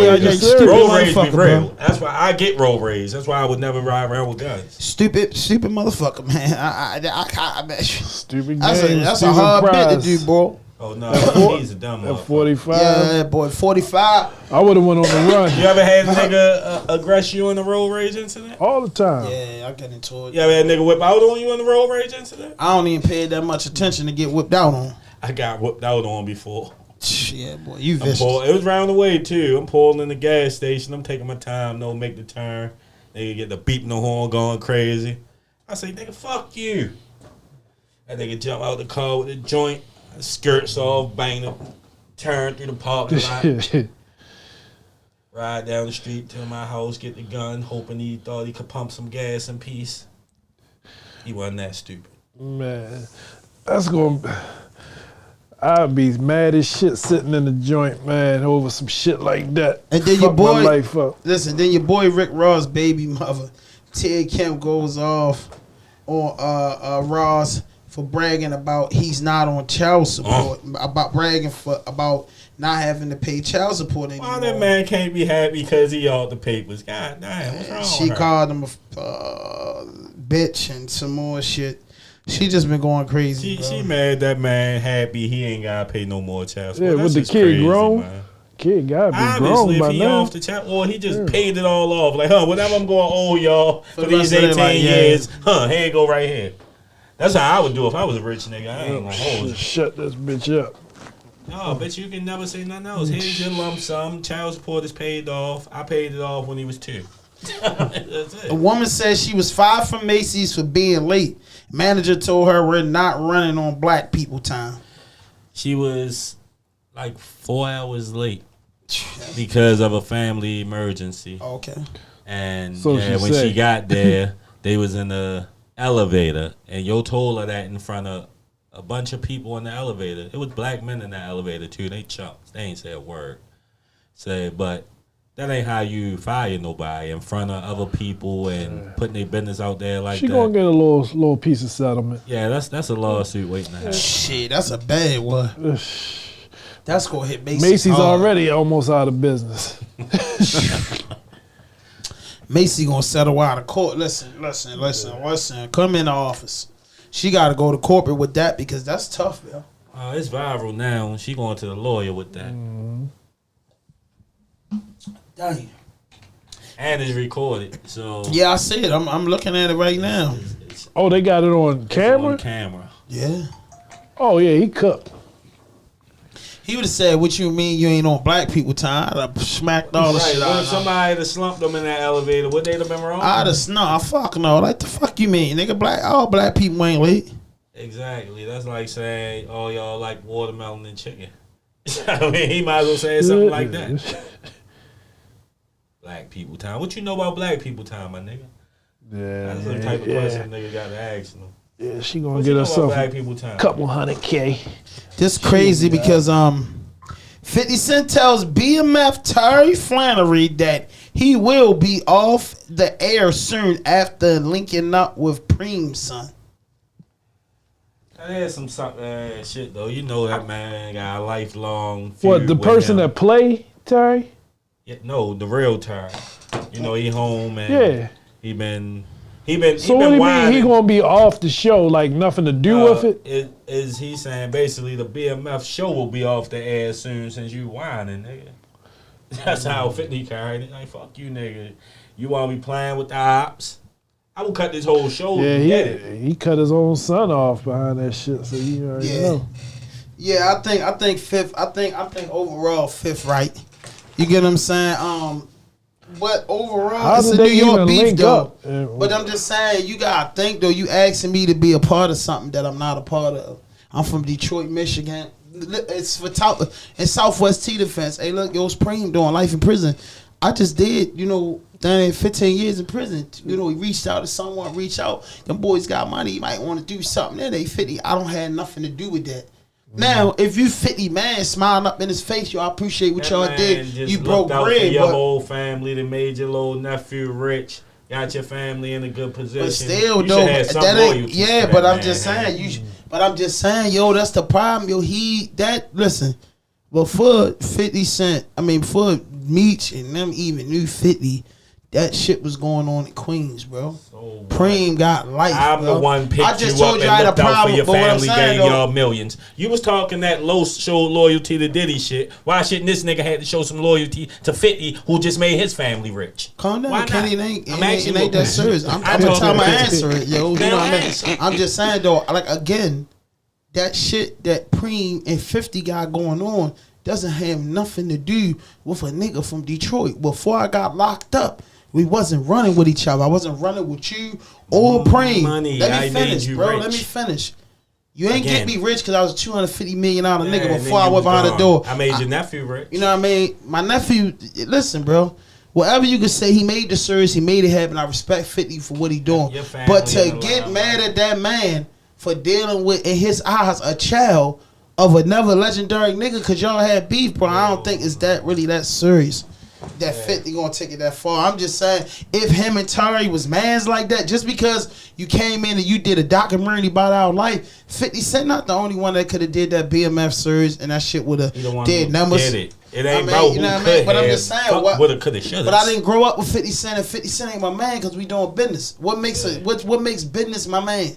rage be real. bro. That's why I get road rage. That's why I would never ride around with guns. Stupid motherfucker, man. I bet you. Stupid That's a hard bit to do, bro. Oh no, he's a dumb At motherfucker. 45. Yeah, boy, 45. I would have went on the run. You ever had a nigga aggress you in a road rage incident? All the time. Yeah, I get into it. You ever had a nigga whip out on you in a road rage incident? I don't even pay that much attention to get whipped out on. I got whipped out on before. Yeah, boy, you vicious. It was round the way too. I'm pulling in the gas station. I'm taking my time. No, make the turn. Nigga get the beeping the horn going crazy. I say, nigga, fuck you. That nigga jump out the car with the joint. Skirts off, bang them, turn through the parking lot, ride down the street to my house, get the gun, hoping he thought he could pump some gas in peace. He wasn't that stupid. Man, that's going to... I'd be mad as shit sitting in the joint, man, over some shit like that. And then Fuck your boy, my life up. Listen, then your boy Rick Ross' baby mother, Ted Kemp, goes off on Ross for bragging about he's not on child support, about not having to pay child support anymore. Why that man can't be happy because he all the papers? God damn, what's wrong She with her? called him a bitch and some more shit. She just been going crazy. She mad that man happy he ain't gotta pay no more child support. Yeah, That's with the just kid crazy, grown. Man. Kid gotta be Obviously, grown by if he now. off the child, or he just paid it all off. Like, whatever I'm going owe y'all for the these rest of 18 their life, years, here you go right here. That's how I would do if I was a rich nigga. I ain't gonna hold you. Shut this bitch up. No, but you can never say nothing else. Here's your lump sum. Child support is paid off. I paid it off when he was 2. That's it. A woman said she was fired from Macy's for being late. Manager told her we're not running on black people time. She was like 4 hours late because of a family emergency. Okay. And So yeah, she when said. she got there, they was in the elevator, and yo told her that in front of a bunch of people in the elevator. It was black men in the elevator too. They chumps. They ain't say a word. But that ain't how you fire nobody in front of other people and putting their business out there like She that. gonna get a little piece of settlement. Yeah, that's a lawsuit waiting to happen. Shit, that's a bad one. That's gonna hit Macy's. Macy's hard. already almost out of business. Macy gonna settle out of court. Listen. Come in the office. She got to go to corporate with that because that's tough, yo. It's viral now. She going to the lawyer with that. Damn. And it's recorded. So Yeah, I see it. I'm looking at it right now. it's Oh, they got it on camera? on camera. Yeah. Oh, yeah, he cooked. He would have said, "What you mean you ain't on black people time?" I'd have smacked all the Right, shit what out if of him. somebody had slumped them in that elevator? Would they have been wrong? I'd have fuck no. Like the fuck you mean, nigga? All black people ain't late. Exactly. That's like saying, "Oh, y'all like watermelon and chicken." I mean, he might as well say something like that. Black people time. What you know about black people time, my nigga? Yeah, That's the type of question nigga got to ask them. Yeah, she gonna What get you know about herself black a people time? couple $100K. This crazy because 50 Cent tells BMF Terry Flannery that he will be off the air soon after linking up with Preem's son. That is some shit though. You know that man got a lifelong feud. What, the with person him. that play Terry? Yeah, no, the real Terry. You know he home and Yeah. he been So what do you mean he gonna be off the show? Like nothing to do with it? Is he saying basically the BMF show will be off the air soon since you whining, nigga? That's how 50 carried it. Like fuck you, nigga. You want to be playing with the ops? I will cut this whole show. Yeah, he cut his own son off behind that shit. So you already know. Yeah, I think fifth. I think overall fifth, right? You get what I'm saying? But overall, it's a New York beef though. But I'm just saying, you gotta think though. You asking me to be a part of something that I'm not a part of. I'm from Detroit, Michigan. It's for in Southwest T defense. Hey, look, yo, Preem doing life in prison. I just did, 15 years in prison. He reached out to someone, reach out. Them boys got money. You might want to do something. Then they 50. I don't have nothing to do with that. Now, if you 50 man smiling up in his face, I appreciate what y'all did. You broke bread. Your whole family that made your little nephew rich. Got your family in a good position. But still, though, that ain't. Yeah, but I'm just saying. But I'm just saying, yo, that's the problem, yo. Listen. But for 50 Cent, for Meech and them even knew 50. That shit was going on in Queens, bro. So Preem got life. I'm bro. the one picked I just you told up you and I had looked a out problem, for your but what I'm family, saying, gave y'all millions. You was talking that low show loyalty to Diddy shit. Why shouldn't this nigga have to show some loyalty to 50 who just made his family rich? Calm down, Why Kenny. not? It ain't that serious. I'm trying to answer it, yo. You know what I mean? I'm just saying though, like again, that shit that Preem and 50 got going on doesn't have nothing to do with a nigga from Detroit. Before I got locked up, we wasn't running with each other. I wasn't running with you or Preem. Let me finish, bro. Rich. Let me finish. You ain't get me rich because I was a $250 million nigga before I went behind the door. I made your nephew rich. You know what I mean? My nephew, listen, bro. Whatever you can say, he made the series, he made it happen. I respect 50 for what he doing. But to get mad at that man for dealing with, in his eyes, a child of another legendary nigga because y'all had beef, bro, I don't think it's that really that serious. That 50 gonna take it that far. I'm just saying, if him and Tari was mans like that, just because you came in and you did a documentary about our life, 50 Cent not the only one that could have did that BMF series and that shit would have did numbers. It ain't about who could have. But I'm just saying, woulda, coulda, shoulda. But I didn't grow up with 50 Cent, and 50 Cent ain't my man because we doing business. What makes what makes business my man?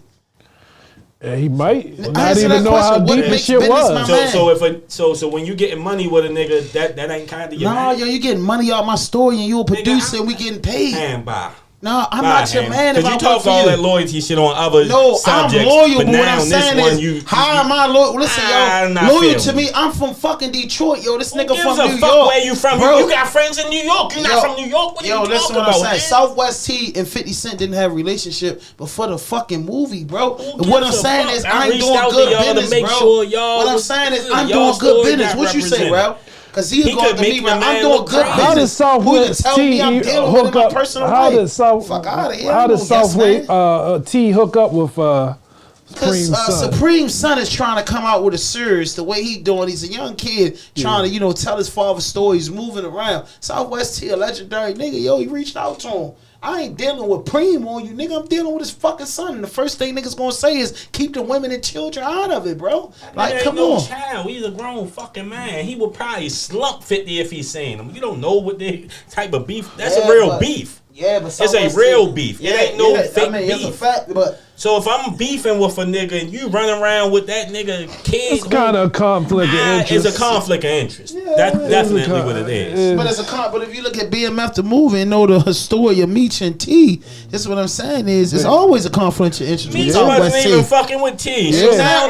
Yeah, he might not even know how deep this shit was. So when you getting money with a nigga, that ain't kind of your man. Yo, you getting money out my story and you a producer and we getting paid. Hand by. No, I'm not your man. Because you talk all that loyalty shit on other subjects. I'm loyal, but what I'm saying is, how am I loyal? Listen, loyal to me. I'm from fucking Detroit, yo. This nigga from New York. Where you from? Bro. You got friends in New York. You not from New York. What are you listen talking what I'm about, saying. Southwest T and 50 Cent didn't have a relationship before the fucking movie, bro. What I'm saying is I ain't doing good business, bro. What I'm saying is I'm doing good business. What you say, bro? Because he going to me, I'm doing good business. How does Southwest T hook up? How does Southwest T hook up with Supreme's son? Supreme's son is trying to come out with a series. The way he doing, he's a young kid trying to tell his father's stories, moving around. Southwest T, a legendary nigga, yo, he reached out to him. I ain't dealing with Preem on you, nigga. I'm dealing with his fucking son. And the first thing niggas gonna say is keep the women and children out of it, bro. Like, come on. Child. He's a grown fucking man. He would probably slump 50 if he's seen him. You don't know what the type of beef. That's a real beef. Yeah, but it's a real beef. It ain't no fake beef. It's a fact, but so if I'm beefing with a nigga and you running around with that nigga kid, it's kind of a conflict of interest. It's a conflict of interest. That's definitely what it is. But it's But if you look at BMF the movie and know the story of Meech and T, this is what I'm saying is it's always a conflict of interest. Meech wasn't even fucking with T. So now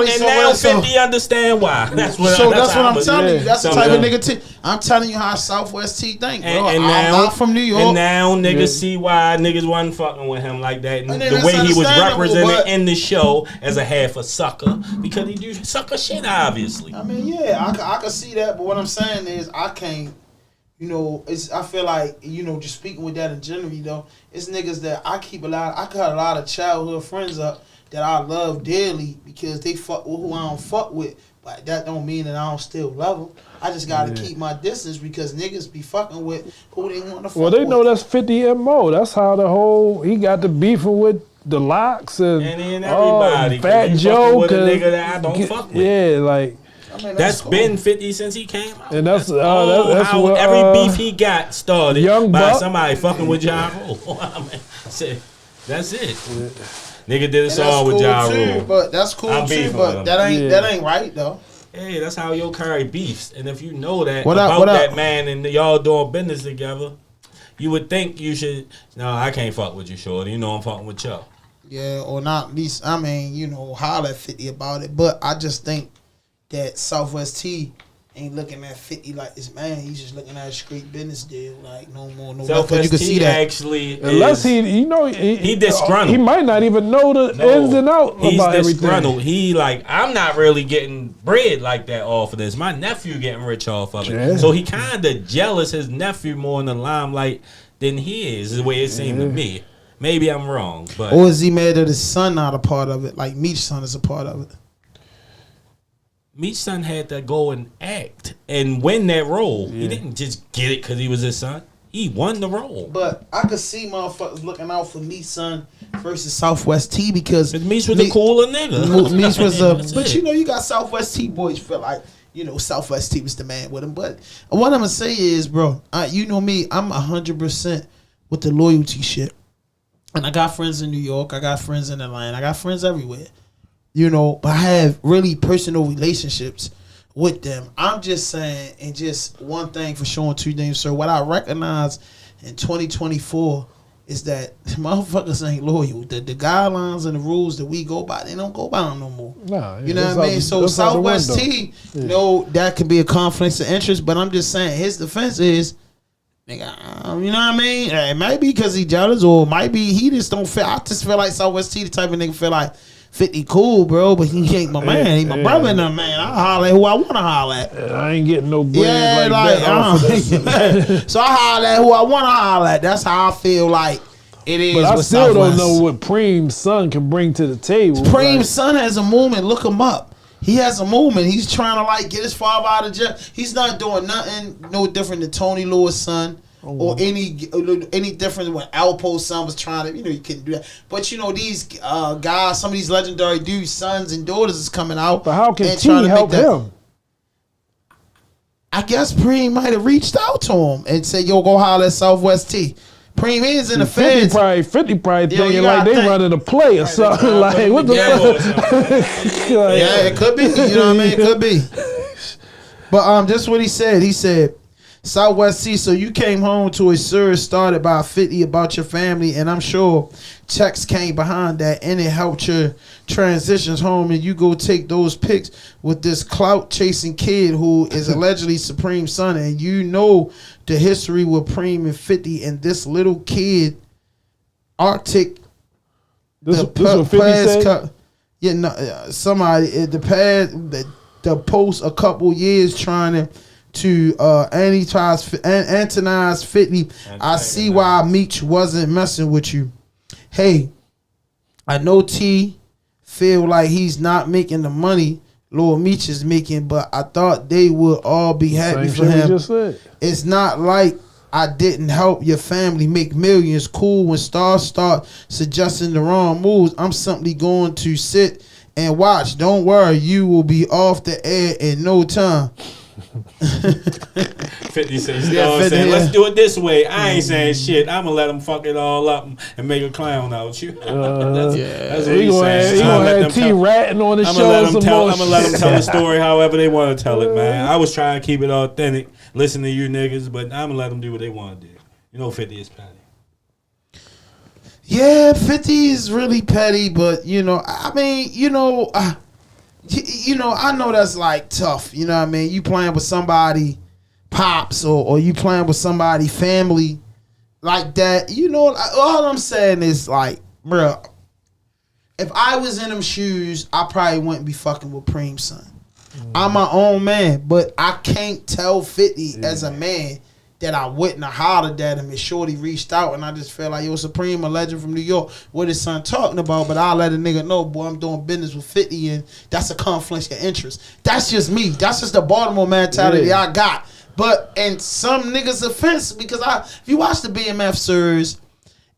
50 understand why. That's what I'm telling you. That's the type of nigga T. I'm telling you how Southwest T think, bro. I'm not from New York. And now niggas see why niggas wasn't fucking with him like that. And the way he was represented in the show as a half a sucker because he do sucker shit, obviously. I mean, yeah, I can see that, but what I'm saying is I can't. I feel like just speaking with that in general, though, it's niggas that I cut a lot of childhood friends up that I love dearly because they fuck with who I don't fuck with. But that don't mean that I don't still love him. I just gotta keep my distance because niggas be fucking with who they want to fuck with. Well, they know that's 50 MO. That's how he got the beefing with the Locks and everybody. Fat Joe. With a nigga that I don't fuck with. Yeah, like. I mean, that's cool. been 50 since he came out. And that's how what, every beef he got started Young by Buck. somebody fucking with Ja Rule. That's it. Nigga did us all with Ja Rule. But that's cool too. But that ain't right though. Hey, that's how Yo Curry beefs. And if you know that what that man and y'all doing business together, you would think you should. No, I can't fuck with you, shorty. You know I'm fucking with y'all. Yeah, or not at least. I mean, holler at 50 about it. But I just think that Southwest T ain't looking at 50 like his man. He's just looking at a straight business deal. Like no more, no less. Southwest You can T see that. actually, unless he disgruntled. He might not even know the ins and outs about everything. He's disgruntled. He like, I'm not really getting bread like that off of this. My nephew getting rich off of it. Yeah. So he kind of jealous his nephew more in the limelight than he is the way it seemed to me. Maybe I'm wrong, but or is he mad that his son not a part of it? Like Meech's son is a part of it. Meech's son had to go and act and win that role. Yeah. He didn't just get it because he was his son. He won the role. But I could see motherfuckers looking out for Meech's son versus Southwest T because Meech was a cooler nigga. Meech was a, but you got Southwest T boys feel like Southwest T was the man with him. But what I'm gonna say is, bro, you know me, I'm 100% with the loyalty shit. And I got friends in New York. I got friends in Atlanta. I got friends everywhere. But I have really personal relationships with them. I'm just saying, and just one thing for sure, two things, sir. What I recognize in 2024 is that motherfuckers ain't loyal. The guidelines and the rules that we go by, they don't go by them no more. Nah, you know what I mean? So Southwest T, that could be a conflict of interest, but I'm just saying his defense is, nigga, you know what I mean? It might be because he jealous, or it might be he just don't feel. I just feel like Southwest T the type of nigga feel like 50 cool, bro, but he ain't my man. He my brother and man. I holler at who I want to holler at. I ain't getting no bread that. So I holler at who I want to holler at. That's how I feel like it is. But I still Southwest. don't know what Preem's son can bring to the table. Preem's son has a movement. Look him up. He has a movement. He's trying to get his father out of jail. He's not doing nothing no different than Tony Lewis' son. Or any difference when Alpo's son was trying to, you couldn't do that. But these guys, some of these legendary dudes, sons and daughters is coming out. But how can T help him? I guess Preem might have reached out to him and said, "Yo, go holler at Southwest T." Preem is in the feds. 50 probably thinking like they running a play or something. Like what the fuck? Yeah, it could be. You know what I mean? It could be. But this is what he said. He said, Southwest T, so you came home to a search started by 50 about your family, and I'm sure checks came behind that, and it helped your transitions home, and you go take those pics with this clout-chasing kid who is allegedly Supreme's son, and you know the history with Preem and 50, and this little kid, Arctic, this 50 said? Somebody, the post a couple years trying to antagonize 50. I see why Meech wasn't messing with you. Hey, I know T feel like he's not making the money Lord Meech is making, but I thought they would all be happy for him. It's not like I didn't help your family make millions. Cool when stars start suggesting the wrong moves. I'm simply going to sit and watch. Don't worry, you will be off the air in no time. 50 says, saying, let's do it this way. I ain't saying shit. I'm gonna let them fuck it all up and make a clown out you. That's what he's saying. He gonna have T ratting on the show. I'm gonna let them tell the story however they want to tell it, man. I was trying to keep it authentic, listen to you niggas, but I'm gonna let them do what they want to do. 50 is petty. Yeah, 50 is really petty, but I know that's tough. You know what I mean? You playing with somebody, pops, or you playing with somebody, family, like that. All I'm saying is bro, if I was in them shoes, I probably wouldn't be fucking with Preem's son. I'm my own man, but I can't tell 50 as a man, that I wouldn't have hollered at him. And Shorty reached out, and I just felt like, yo, Supreme, a legend from New York, what his son talking about? But I'll let a nigga know, boy, I'm doing business with 50, and that's a conflict of interest. That's just me. That's just the Baltimore mentality I got. But in some niggas' offense, because if you watch the BMF series,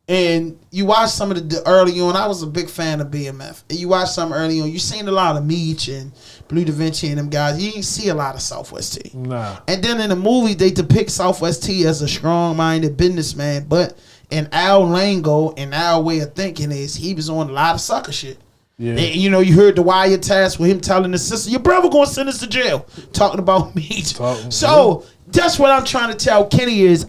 and you watch some of the early on, I was a big fan of BMF. And you watch some early on, you seen a lot of Meech and Blue Da Vinci and them guys. You didn't see a lot of Southwest T. Nah. And then in the movie, they depict Southwest T as a strong-minded businessman. But in Al lingo and Al way of thinking is he was on a lot of sucker shit. Yeah. And, you know, you heard the wiretaps with him telling his sister, your brother gonna send us to jail. Talking about Meech. So that's what I'm trying to tell Kenny is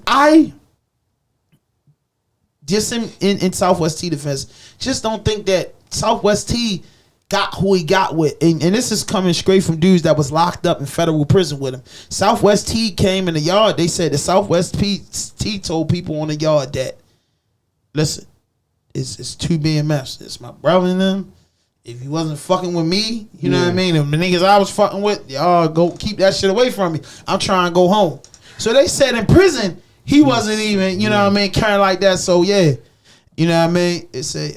just in Southwest T defense, just don't think that Southwest T got who he got with. And this is coming straight from dudes that was locked up in federal prison with him. Southwest T came in the yard. They said that Southwest T told people on the yard that, listen, it's two BMFs. It's my brother and them. If he wasn't fucking with me, you know what I mean? And the niggas I was fucking with, y'all go keep that shit away from me. I'm trying to go home. So they said in prison, he wasn't even, you know what I mean, carrying like that. So, yeah, you know what I mean? It say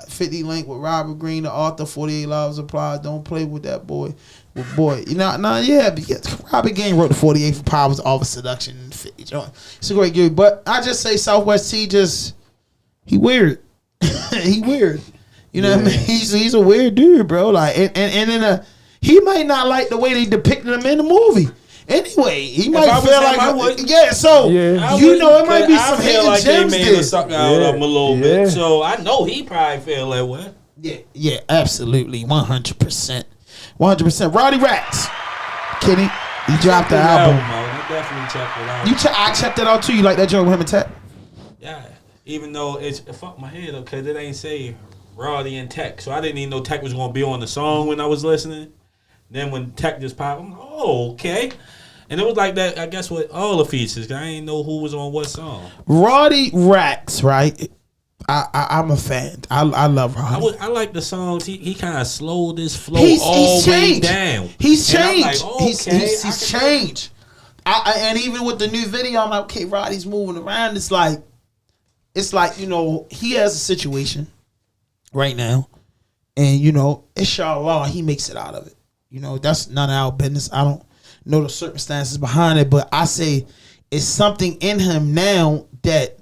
50 link with Robert Greene, the author, 48 Lives Applied. Don't play with that boy. Boy, you know, because Robert Greene wrote the 48 for Powers, All the Seduction, and 50 joint. It's a great dude. But I just say Southwest T he weird. He weird. You know what I mean? He's a weird dude, bro. Like, and he might not like the way they depicted him in the movie. Anyway, he might feel like it might be some hidden like gems they made a sucker out of him a little bit. So I know he probably feel that way. Yeah, absolutely, 100%, 100%. Roddy Racks, Kenny, he dropped the album. You definitely checked it out. I checked it out too. You like that joint with him and Tech? Yeah, even though it fucked my head up because it ain't say Roddy and Tech, so I didn't even know Tech was gonna be on the song when I was listening. Then when Tech just popped, I'm like, oh, okay. And it was like that, I guess, with all the features. I didn't know who was on what song. Roddy Racks, right? I'm a fan. I love Roddy. I like the songs. He kind of slowed his flow all the way down. He's changed. Like, okay, he's changed. And even with the new video, I'm like, okay, Roddy's moving around. It's like, you know, he has a situation right now. And, you know, inshallah, he makes it out of it. You know, that's none of our business. I don't know the circumstances behind it, but I say it's something in him now that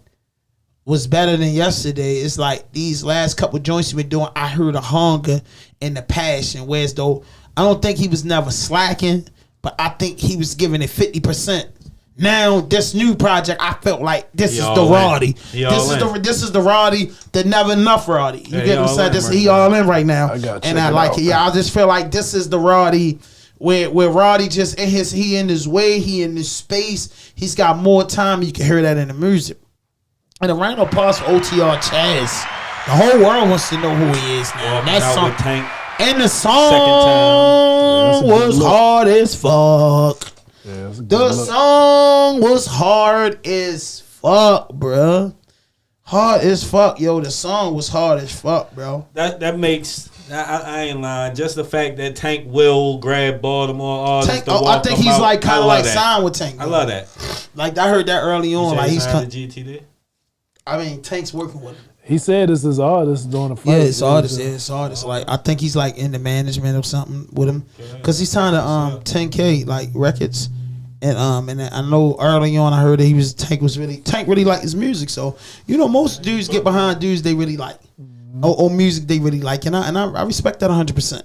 was better than yesterday. It's like these last couple joints he been doing, I heard a hunger and the passion, whereas though I don't think he was never slacking, but I think he was giving it 50%. Now this new project, I felt like this is the Roddy. This is the Roddy, the never enough Roddy. You get what I'm saying? He all in right now, and I like it. Yeah, I just feel like this is the Roddy where Roddy just he in his way, he in his space. He's got more time. You can hear that in the music. And a round of applause for OTR Chaz. The whole world wants to know who he is now. And that song, and the song was hard as fuck. Yeah, the song was hard as fuck, bro. Hard as fuck, yo. The song was hard as fuck, bro. That makes I ain't lying. Just the fact that Tank will grab Baltimore artists. I think he's like kind of like signed with Tank. I love that. Like I heard that early on. Like he's signed to GTD. I mean, Tank's working with him. He said this is artist doing a fight. Yeah, it's artist. Yeah, it's artist. Like I think he's like in the management or something with him, because he's signed to 10K like records, and I know early on I heard that Tank really liked his music. So you know most dudes get behind dudes they really like, or music they really like, and I respect that 100%.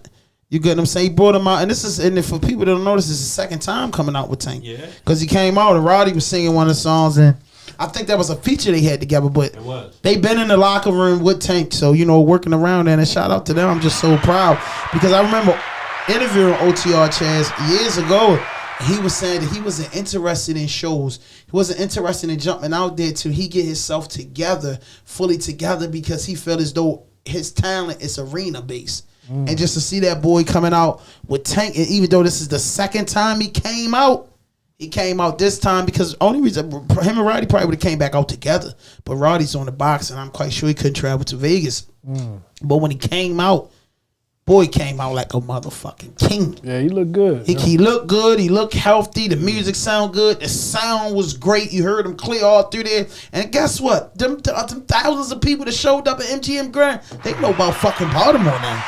You get what I'm saying? He brought him out, and for people that don't know, this is his second time coming out with Tank. Yeah, because he came out and Roddy was singing one of the songs and. I think that was a feature they had together, but they've been in the locker room with Tank, so, you know, working around there, and shout out to them. I'm just so proud, because I remember interviewing OTR Chaz years ago, and he was saying that he wasn't interested in shows. He wasn't interested in jumping out there till he get himself fully together, because he felt as though his talent is arena-based. And just to see that boy coming out with Tank, and even though this is the second time he came out this time because only reason him and Roddy probably would have came back out together. But Roddy's on the box, and I'm quite sure he couldn't travel to Vegas. But when he came out, Boy came out like a motherfucking king. Yeah, he looked good. He looked good. He looked healthy. The music sound good. The sound was great. You heard him clear all through there. And guess what? Them thousands of people that showed up at MGM Grand, they know about fucking Baltimore now.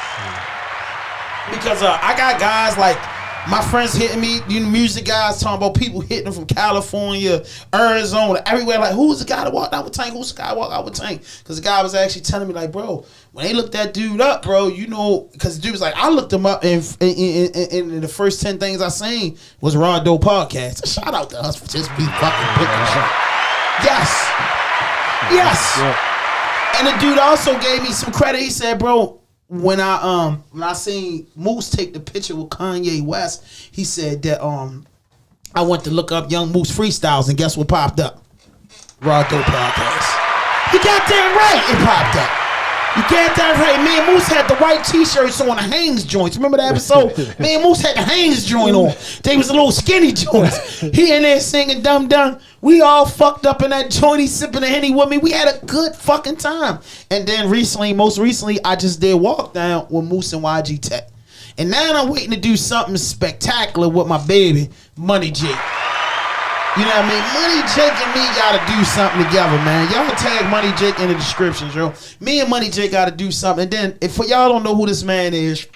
Because I got guys like my friends hitting me, music guys talking about people hitting them from California, Arizona, everywhere. Like, who's the guy that walked out with Tank? Who's the guy that walked out with Tank? Because the guy was actually telling me, like, bro, when they looked that dude up, bro, because the dude was like, I looked him up, and the first 10 things I seen was Rawdope Podcast. So shout out to us for just be fucking picking shit. Yes. Yeah. And the dude also gave me some credit. He said, bro, when I seen Moose take the picture with Kanye West, he said that I went to look up Young Moose freestyles, and guess what popped up? Rawdope Podcast. You got that right, it popped up. You got that right. Me and Moose had the white t-shirts on, the Hanes joints. Remember that episode? Me and Moose had the Hanes joint on. They was a little skinny joints. He in there singing Dum Dum. We all fucked up in that joint. He sipping a Henny with me. We had a good fucking time. And then most recently, I just did Walk Down with Moose and YG Tech. And now I'm waiting to do something spectacular with my baby, Money J. You know what I mean? Money Jake and me gotta do something together, man. Y'all tag Money Jake in the description, yo. Me and Money Jake gotta do something. And then, if y'all don't know who this man is,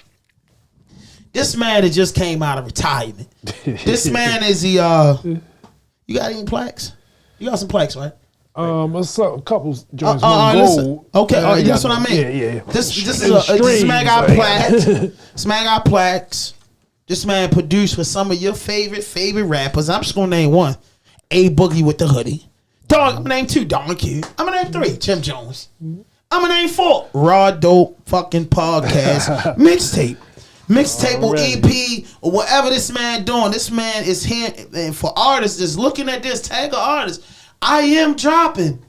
this man that just came out of retirement. This man is you got any plaques? You got some plaques, right? A couple joints. Gold. Okay, that's what I mean. Yeah. This man got plaques. This man got plaques. This man produced for some of your favorite rappers. I'm just gonna name one. A Boogie with the Hoodie. Dog, I'm gonna name 2. Don Q. I'm gonna name 3. Jim Jones. I'm gonna name 4. Rawdope fucking Podcast. Mixtape or EP or whatever this man doing. This man is here, and for artists that's looking at this, tag of artists. I am dropping.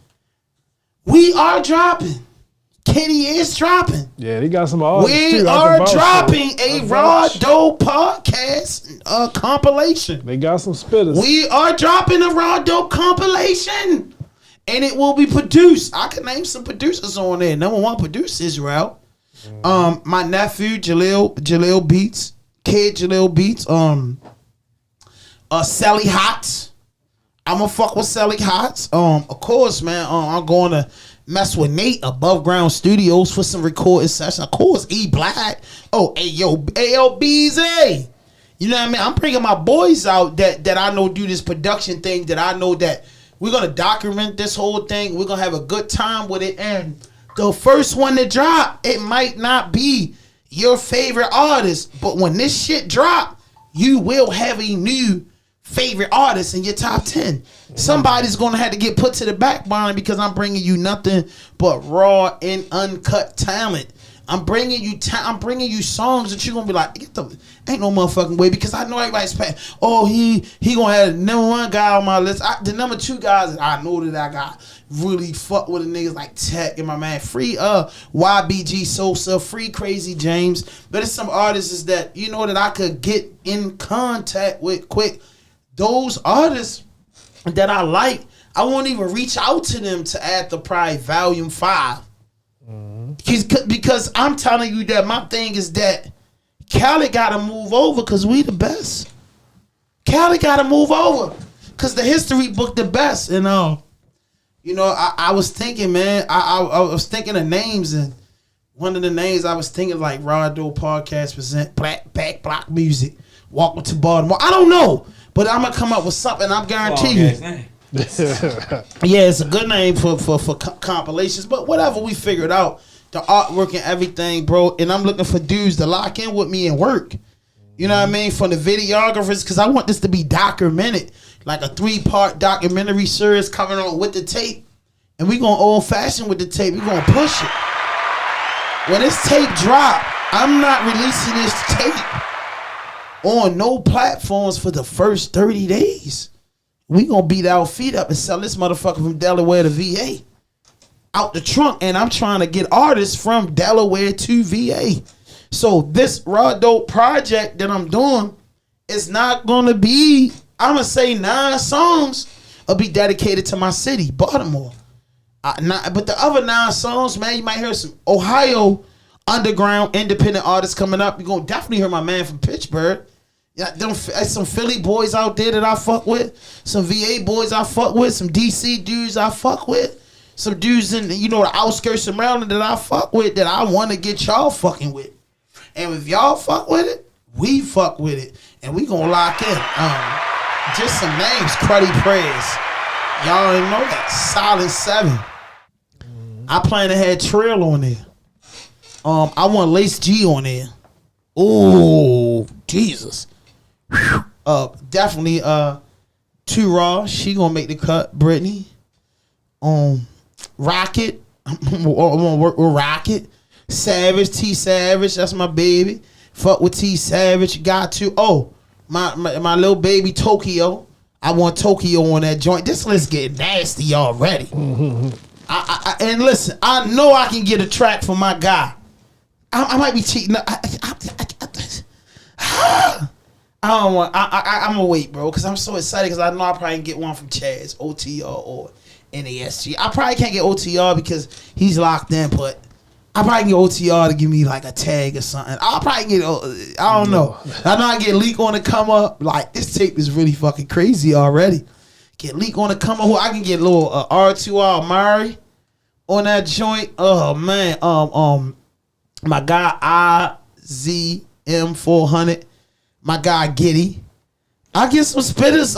We are dropping. Kenny is dropping. Yeah, they got some artists. We are dropping a Rawdope Podcast compilation. They got some spitters. We are dropping a Rawdope compilation. And it will be produced. I can name some producers on there. Number 1 producer is Israel. My nephew, Jaleel Beats. Kid Jaleel Beats. Sally Hots. I'm gonna fuck with Sally Hots. Of course, man, I'm going to mess with Nate Above Ground Studios for some recording session. Of course, E Black. Oh, ALBZ. You know what I mean? I'm bringing my boys out that I know do this production thing, that I know that we're going to document this whole thing. We're going to have a good time with it. And the first one to drop, it might not be your favorite artist, but when this shit drop, you will have a new favorite artist in your top 10. Somebody's gonna have to get put to the back burner because I'm bringing you nothing but raw and uncut talent. I'm bringing you songs that you're gonna be like, ain't no motherfucking way, because I know everybody's paying. Oh, he gonna have the number 1 guy on my list. The number 2 guys that I know that I got really fuck with the niggas like Tech and my man Free YBG Sosa, Free Crazy James. But it's some artists that that I could get in contact with quick. Those artists that I like, I won't even reach out to them to add the Pride Volume 5. Because I'm telling you that my thing is that Cali got to move over because we the best. Cali got to move over because the history book the best. And, I was thinking, man, I was thinking of names, and one of the names I was thinking, like Rawdope Podcast present Back Block Music, Welcome to Baltimore. I don't know. But I'm gonna come up with something. I'm guarantee you. Yeah, it's a good name for compilations. But whatever, we figured out the artwork and everything, bro. And I'm looking for dudes to lock in with me and work. You know what I mean? For the videographers, because I want this to be documented, like a 3-part documentary series coming on with the tape. And we going old fashioned with the tape. We gonna push it. When this tape drop, I'm not releasing this tape on no platforms for the first 30 days. We gonna beat our feet up and sell this motherfucker from Delaware to VA out the trunk. And I'm trying to get artists from Delaware to VA. So this Rawdope project that I'm doing is not gonna be, I'm gonna say 9 songs will be dedicated to my city, Baltimore. But the other 9 songs, man, you might hear some Ohio underground independent artists coming up. You're gonna definitely hear my man from Pittsburgh. Yeah, some Philly boys out there that I fuck with, some VA boys I fuck with, some DC dudes I fuck with, some dudes in the outskirts of Maryland that I fuck with that I want to get y'all fucking with. And if y'all fuck with it, we fuck with it, and we gonna lock in. Just some names: Cruddy Prayers. Y'all already know that. Solid 7. I plan to have Trill on there. I want Lace G on there. Oh, Jesus. Definitely Too Raw. She gonna make the cut. Brittany. Rocket. I'm gonna work with Rocket. Savage. T Savage. That's my baby. Fuck with T Savage. Got to. Oh, my little baby Tokyo. I want Tokyo on that joint. This list getting nasty already. And listen, I know I can get a track for my guy. I might be cheating. I don't want. I'm gonna wait, bro, because I'm so excited because I know I probably can get one from Chaz, OTR, or NASG. I probably can't get OTR because he's locked in, but I probably can get OTR to give me like a tag or something. I'll probably get. I don't know. I know I get Leak on the come up. Like, this tape is really fucking crazy already. Get Leak on the come up. I can get a little R2R Mari on that joint. Oh man. My guy IZM400. My guy Giddy. I get some spitters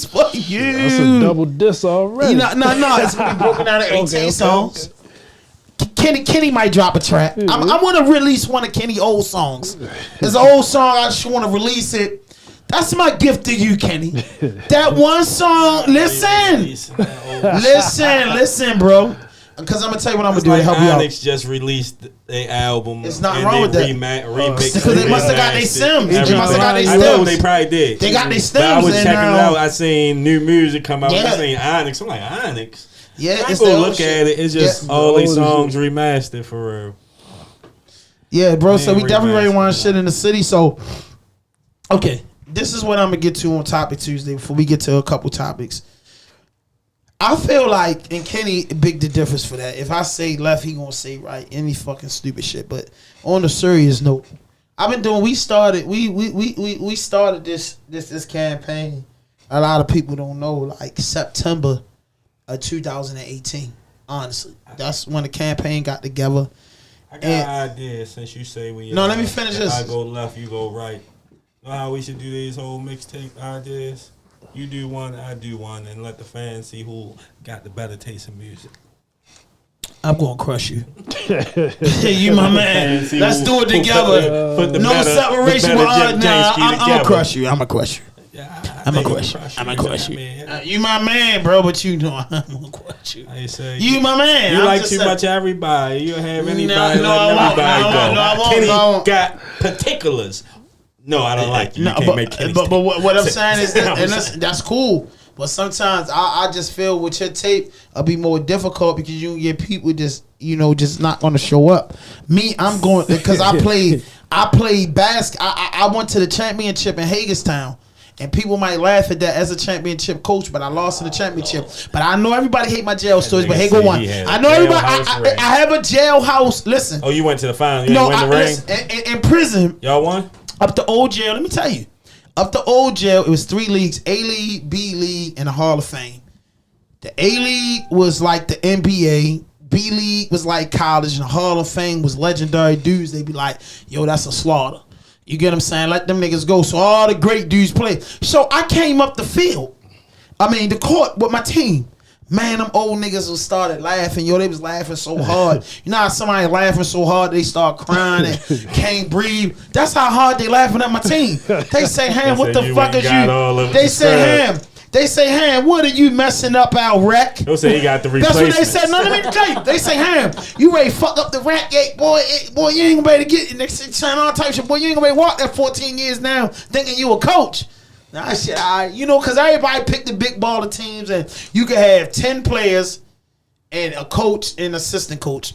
for you. That's a double diss already. No. It's gonna be broken down to 18 songs. Okay. Kenny might drop a track. I want to release one of Kenny's old songs. There's an old song. I just want to release it. That's my gift to you, Kenny. That one song. Listen, bro. Because I'm gonna tell you what I'm gonna do to help you out. Onyx just released their album. It's not wrong with that. Remix. Because they must have got their stems. I know they probably did. They got their stems. But I was checking it out. I seen new music come out. I seen Onyx. I'm like, Onyx. Yeah, I go look at it. It's just all these songs remastered for real. Yeah, bro. So we definitely ready want shit in the city. So, okay, this is what I'm gonna get to on Topic Tuesday before we get to a couple topics. I feel like, and Kenny big the difference for that. If I say left, he gonna say right. Any fucking stupid shit. But on the serious note, I've been doing. We started this campaign. A lot of people don't know, like September of 2018. Honestly, that's when the campaign got together. I got an idea. Since you say let me finish this. I go left, you go right. Know how we should do these whole mixtape ideas? You do one, I do one, and let the fans see who got the better taste in music. I'm gonna crush you. You my man. Let's do it together. No separation with I'm gonna crush you. I'm gonna crush you. I'm gonna crush you. You my man, bro, but you know I'm gonna crush you. You my man. You like too much of everybody. You have anybody let everybody go. Kenny got particulars. No, I don't like you. You can't make Kenny. But what I'm saying is that, and listen, that's cool. But sometimes I just feel with your tape, it'll be more difficult because you get people just not going to show up. Me, I'm going because I played basketball. I went to the championship in Hagerstown. And people might laugh at that as a championship coach, but I lost in the championship. But I know everybody hate my jail stories, but hey, go on. I know everybody. I have a jailhouse. Listen. Oh, you went to the final. You win the ring? In prison. Y'all won? Up the old jail, let me tell you. Up the old jail, it was 3 leagues: A League, B League, and the Hall of Fame. The A League was like the NBA. B League was like college, and the Hall of Fame was legendary dudes. They be like, yo, that's a slaughter. You get what I'm saying? Let them niggas go. So all the great dudes play. So I came up the field. The court with my team. Man, them old niggas started laughing. Yo, they was laughing so hard. You know how somebody laughing so hard they start crying and can't breathe? That's how hard they laughing at my team. They say, Ham, what the fuck is you? They say, Ham, what are you messing up our rack? They'll say he got the replacement. That's what they said. No, let me tell you. They say, Ham, you ready to fuck up the rack gate, boy. Boy, you ain't gonna be able to get it. They saying all types of shit. Boy, you ain't gonna be able to walk that 14 years now thinking you a coach. Nah, shit, because everybody picked the big baller teams, and you could have 10 players and a coach and assistant coach.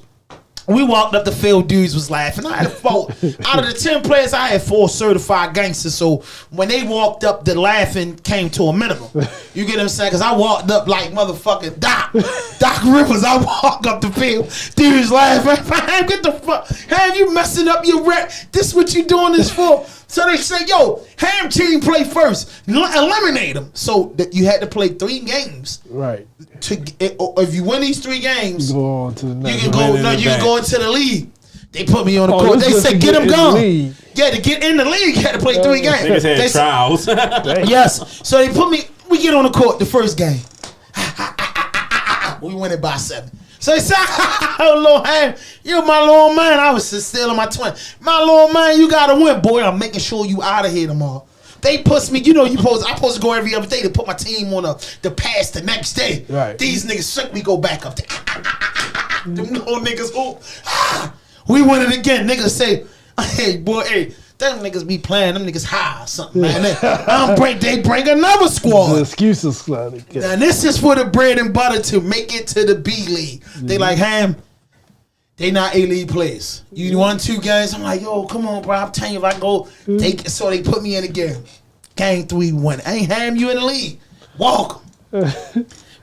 We walked up the field, dudes was laughing. I had 4 out of the 10 players. I had 4 certified gangsters. So when they walked up, the laughing came to a minimum. You get what I'm saying? Because I walked up like motherfucking Doc Rivers. I walk up the field, dudes laughing. Ham, get the fuck, Ham, you messing up your rep. This what you doing this for? So they say, yo, Ham team play first, eliminate them. So that you had to play 3 games. Right. If you win these 3 games, go on to the next. You can go into the league. They put me on the court. They said get him gone. Yeah, to get in the league, you had to play 3 games. Niggas had trials. Yes. So they put me. We get on the court the first game. We win it by 7. So they said, oh, little Ham, you my little man. I was still in my 20s. My little man, you gotta win, boy. I'm making sure you out of here tomorrow. They push me, I'm supposed to go every other day to put my team on the pass the next day. Right. These niggas sick, we go back up there. Them little niggas, we win it again. Niggas say, hey, boy, hey, them niggas be playing, them niggas high or something, man. They bring another squad. The excuses squad. Now, this is for the bread and butter to make it to the B League. They like, Ham, they not A-League players. You won 2 games. I'm like, yo, come on, bro. I'm telling you, if I go, so they put me in again. Game 3 win. Hey, Ham, you in the league. Walk.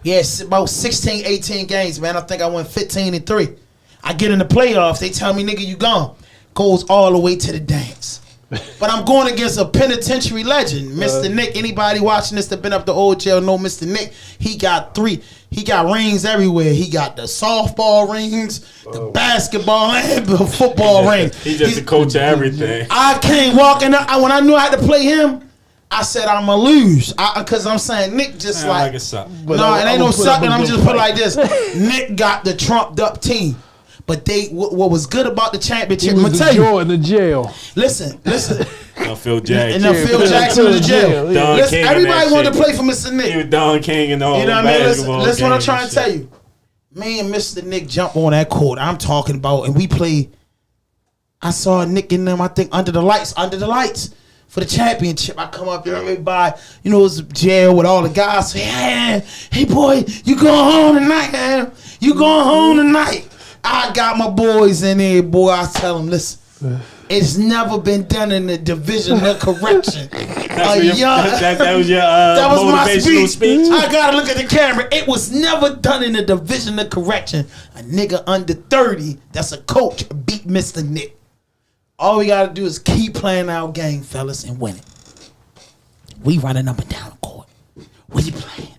Yeah, about 16, 18 games, man. I think I went 15-3. I get in the playoffs. They tell me, nigga, you gone. Goes all the way to the dance. But I'm going against a penitentiary legend, Mr. Nick. Anybody watching this that been up the old jail know Mr. Nick. He got 3. He got rings everywhere. He got the softball rings, the basketball, and the football rings. He's just a coach of everything. I came walking up. When I knew I had to play him, I said I'm going to lose. Because I'm saying Nick just like it suck. No, it ain't no sucking. I'm just put it like this. Nick got the trumped up team. But what was good about the championship, I'm going to tell you. In the jail. Listen. Phil Jackson. And Phil Jackson in the jail. Listen, everybody wanted to play for Mr. Nick. He was Don King and all. You know what I mean? Listen what I'm trying to tell you. Me and Mr. Nick jump on that court I'm talking about, and we play. I saw Nick and them, I think, under the lights for the championship. I come up there, everybody, it was jail with all the guys. Say, hey boy, you going home tonight, man? You going home tonight? I got my boys in there, boy. I tell them, listen, it's never been done in the division of correction. That was your my speech. I gotta look at the camera. It was never done in the division of correction. A nigga under 30 that's a coach beat Mr. Nick. All we gotta do is keep playing our game, fellas, and win it. We running up and down the court. We playing.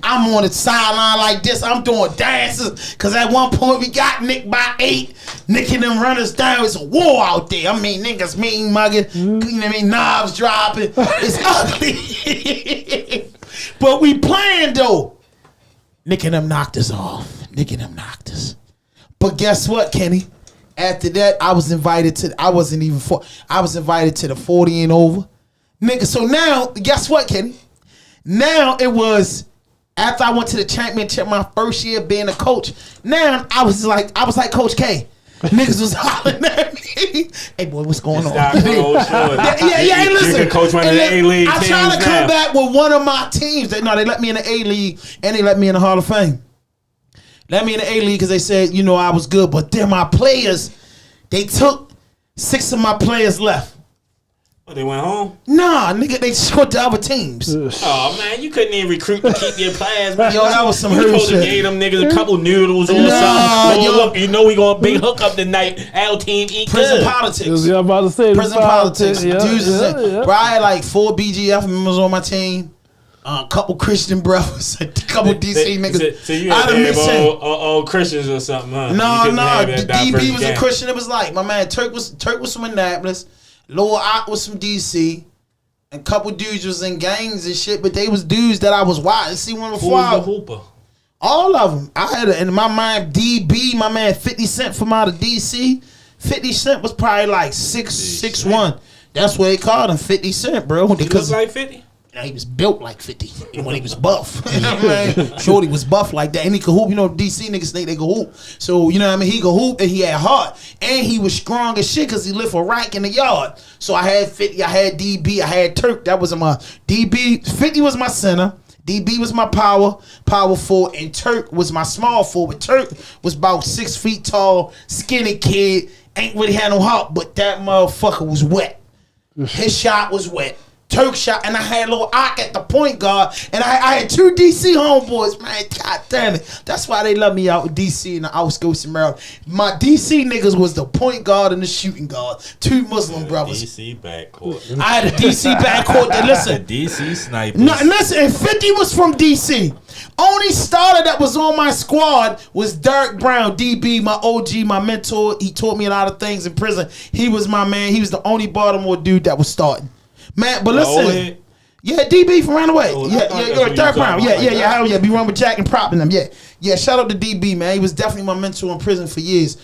I'm on the sideline like this. I'm doing dances. Because at one point we got Nick by 8. Nick and them runners down. It's a war out there. I mean, niggas mean mugging. You know what I mean? Knobs dropping. It's ugly. But we playing, though. Nick and them knocked us off. But guess what, Kenny? After that, I was invited to the 40 and over. Nigga, so now, guess what, Kenny? Now it was... After I went to the championship my first year being a coach, now I was like Coach K. Niggas was hollering at me. Hey boy, what's going on? Yeah, listen. Coach one of the A-League I'm trying to come back with one of my teams. They let me in the A-League and they let me in the Hall of Fame. Let me in the A-League because they said, I was good. But then my players, they took 6 of my players left. Oh, they went home? Nah, nigga, they short the other teams. Oh, man, you couldn't even recruit to keep your players, man. Yo, that was some hurt shit. You supposed to give them niggas a couple noodles or something. Look, we going to big hook up tonight. Our team eat Prison good. politics. Yeah, I'm about to say prison politics. Yeah. Bro, I had like 4 BGF members on my team. A couple Christian brothers, a couple DC niggas. So you had to have all Christians or something, huh? No, the DB was a Christian. It was like, my man, Turk was from Annapolis. Lil Ott was from DC. And a couple dudes was in gangs and shit, but they was dudes that I was watching. See one before. Who was the hooper? All of them. I had in my mind DB, my man 50 Cent from out of DC. 50 Cent was probably like 6'1". That's what they called him, 50 Cent, bro. He looked like 50? He was built like 50 when he was buff. Shorty was buff like that. And he could hoop. DC niggas think they could hoop. So, he could hoop and he had heart. And he was strong as shit because he lift a rack in the yard. So I had 50, I had DB, I had Turk. That was my DB. 50 was my center. DB was my power forward, and Turk was my small forward. Turk was about 6 feet tall, skinny kid, ain't really had no heart, but that motherfucker was wet. His shot was wet. Turk shot, and I had a little Ock at the point guard, and I had 2 DC homeboys, man. God damn it. That's why they love me out with DC and the outskirts of Maryland. My DC niggas was the point guard and the shooting guard. 2 Muslim brothers. DC backcourt. I had a DC backcourt that, listen. DC snipers. No, listen, and 50 was from DC. Only starter that was on my squad was Derek Brown, DB, my OG, my mentor. He taught me a lot of things in prison. He was my man. He was the only Baltimore dude that was starting. Man, but listen. Yeah, DB from around the way. Derek Brown. Hell yeah. Be running with Jack and propping them. Yeah. Shout out to DB, man. He was definitely my mentor in prison for years.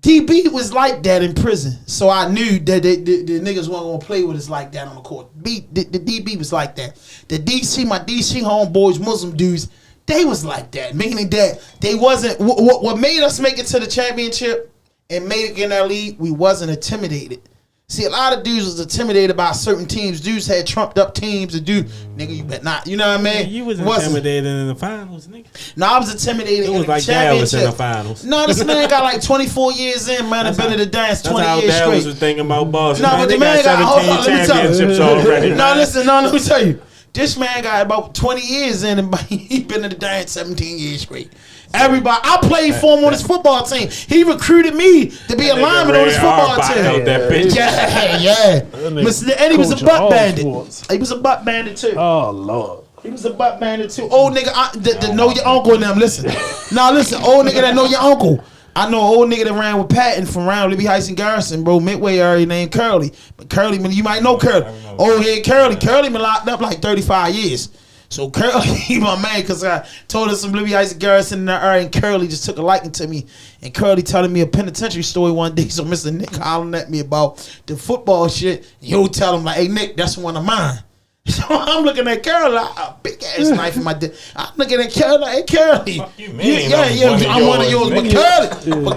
DB was like that in prison, so I knew that the niggas weren't gonna play with us like that on the court. The DB was like that. My DC homeboys, Muslim dudes, they was like that, meaning that they wasn't. What made us make it to the championship and made it in that league, we wasn't intimidated. See, a lot of dudes was intimidated by certain teams. Dudes had trumped up teams and nigga, you bet not. You know what I mean? You was intimidated in the finals, nigga. No, I was intimidated in the championship. It was like Dallas in the finals. No, this man got like 24 years in, man. I've been to the dance 20 years straight. That's how Dallas was thinking about Boston. No, but the man got 17 championships already. No, listen, let me tell you. This man got about 20 years in, and he been in the dance 17 years straight. Everybody, I played for him on his football team. He recruited me to be a lineman on his football team. Yeah. And he was a butt bandit. He was a butt bandit too. Oh Lord. He was a butt bandit too. Old nigga that know your uncle and them. Listen. Listen. Old nigga that know your uncle. I know an old nigga that ran with Patton from around Libby Heights and Garrison, bro. Midway area named Curly. But Curly, you might know Curly. Old head Curly. Curly been locked up like 35 years. So Curly, he my man, because I told us some Libby Heights and Garrison in the area, and Curly just took a liking to me. And Curly telling me a penitentiary story one day. So Mr. Nick hollering at me about the football shit. And he'll tell him like, hey Nick, that's one of mine. So I'm looking at Curly like a big ass knife in my dick. I'm looking at Curly like, hey Curly. Fuck you, man. I'm one of yours. But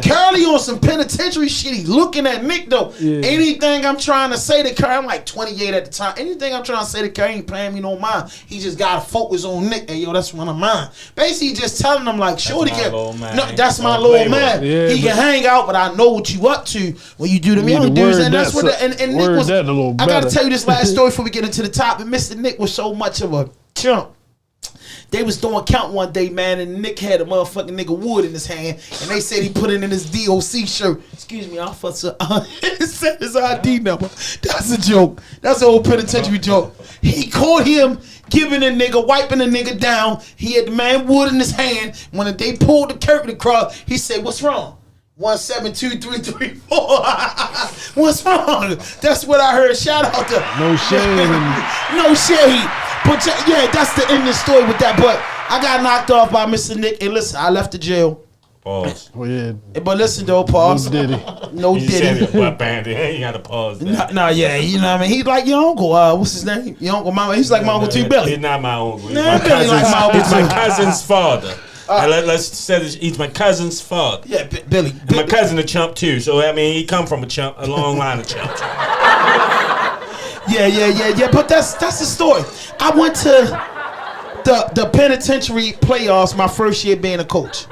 Curly on some penitentiary shit. He's looking at Nick though. Yeah. Anything I'm trying to say to Curly, I'm like 28 at the time. Anything I'm trying to say to Curly ain't paying me no mind. He just gotta focus on Nick. Hey yo, that's one of mine. Basically just telling him like, shorty, that's my little man. Yeah, he can hang out, but I know what you up to when you do them young dudes. And that's what and Nick was. I gotta tell you this last story before we get into the topic. Mr. Nick was so much of a chump. They was doing count one day, man, and Nick had a motherfucking nigga wood in his hand, and they said he put it in his DOC shirt. Excuse me, I'll fuss up. It said his ID number. That's a joke. That's an old penitentiary joke. He caught him giving a nigga, wiping a nigga down. He had the man wood in his hand. When they pulled the curtain across, he said, "What's wrong?" 172-334. What's wrong? That's what I heard. Shout out to no shade. No shade. But yeah, that's the end of the story with that. But I got knocked off by Mr. Nick. And listen, I left the jail. Pause. Oh yeah. But listen though, pause. No Diddy. Butt bandit. You gotta pause. No, yeah, you know what I mean. He's like your uncle. What's his name? Your uncle, Mama. He's like my uncle too, Billy. He's not my uncle. He's Billy like my uncle. He's my cousin's father. Let's say this, he's my cousin's father. Yeah, Billy. And my cousin a chump too. So I mean, he come from a long line of chumps. Yeah. But that's the story. I went to the penitentiary playoffs my first year being a coach.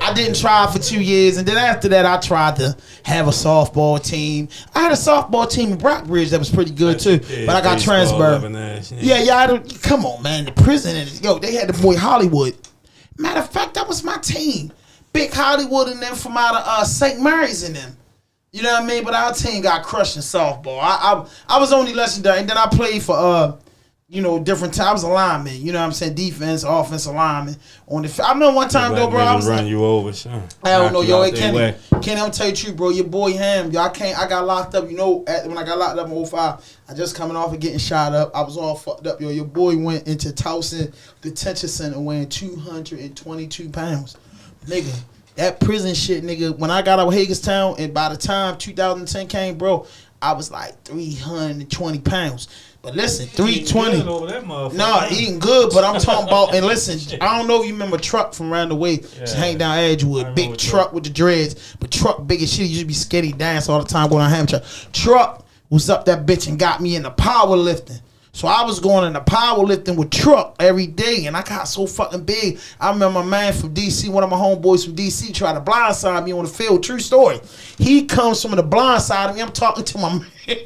I didn't try for 2 years, and then after that, I tried to have a softball team. I had a softball team in Brockbridge that was pretty good too, but I got transferred. Yeah. Come on, man. The prison, they had the boy Hollywood. Matter of fact, that was my team. Big Hollywood and them from out of St. Mary's and them. You know what I mean? But our team got crushed in softball. I was only legendary, and then I played for different times. I was a lineman. You know what I'm saying? Defense, offensive lineman. I remember one time though, bro. I was run you over, son. I don't know, yo. Hey, Kenny, I'm tell you the truth, bro. Your boy Ham, yo. I got locked up. When I got locked up in 2005, I just coming off of getting shot up. I was all fucked up, yo. Your boy went into Towson Detention Center weighing 222 pounds, nigga. That prison shit, nigga. When I got out of Hagerstown, and by the time 2010 came, bro, I was like 320 pounds. But listen, 320. No, eating good, but I'm talking about, and listen, I don't know if you remember Truck from around the way. Just hang down Edgewood. Big Truck with the dreads. But Truck big as shit. He used to be skinny dance all the time going on Hampshire. Truck was up that bitch and got me into powerlifting. So I was going in the powerlifting with truck every day, and I got so fucking big. I remember my man from DC, one of my homeboys from DC, tried to blindside me on the field. True story. He comes from the blind side of me. I'm talking to my man.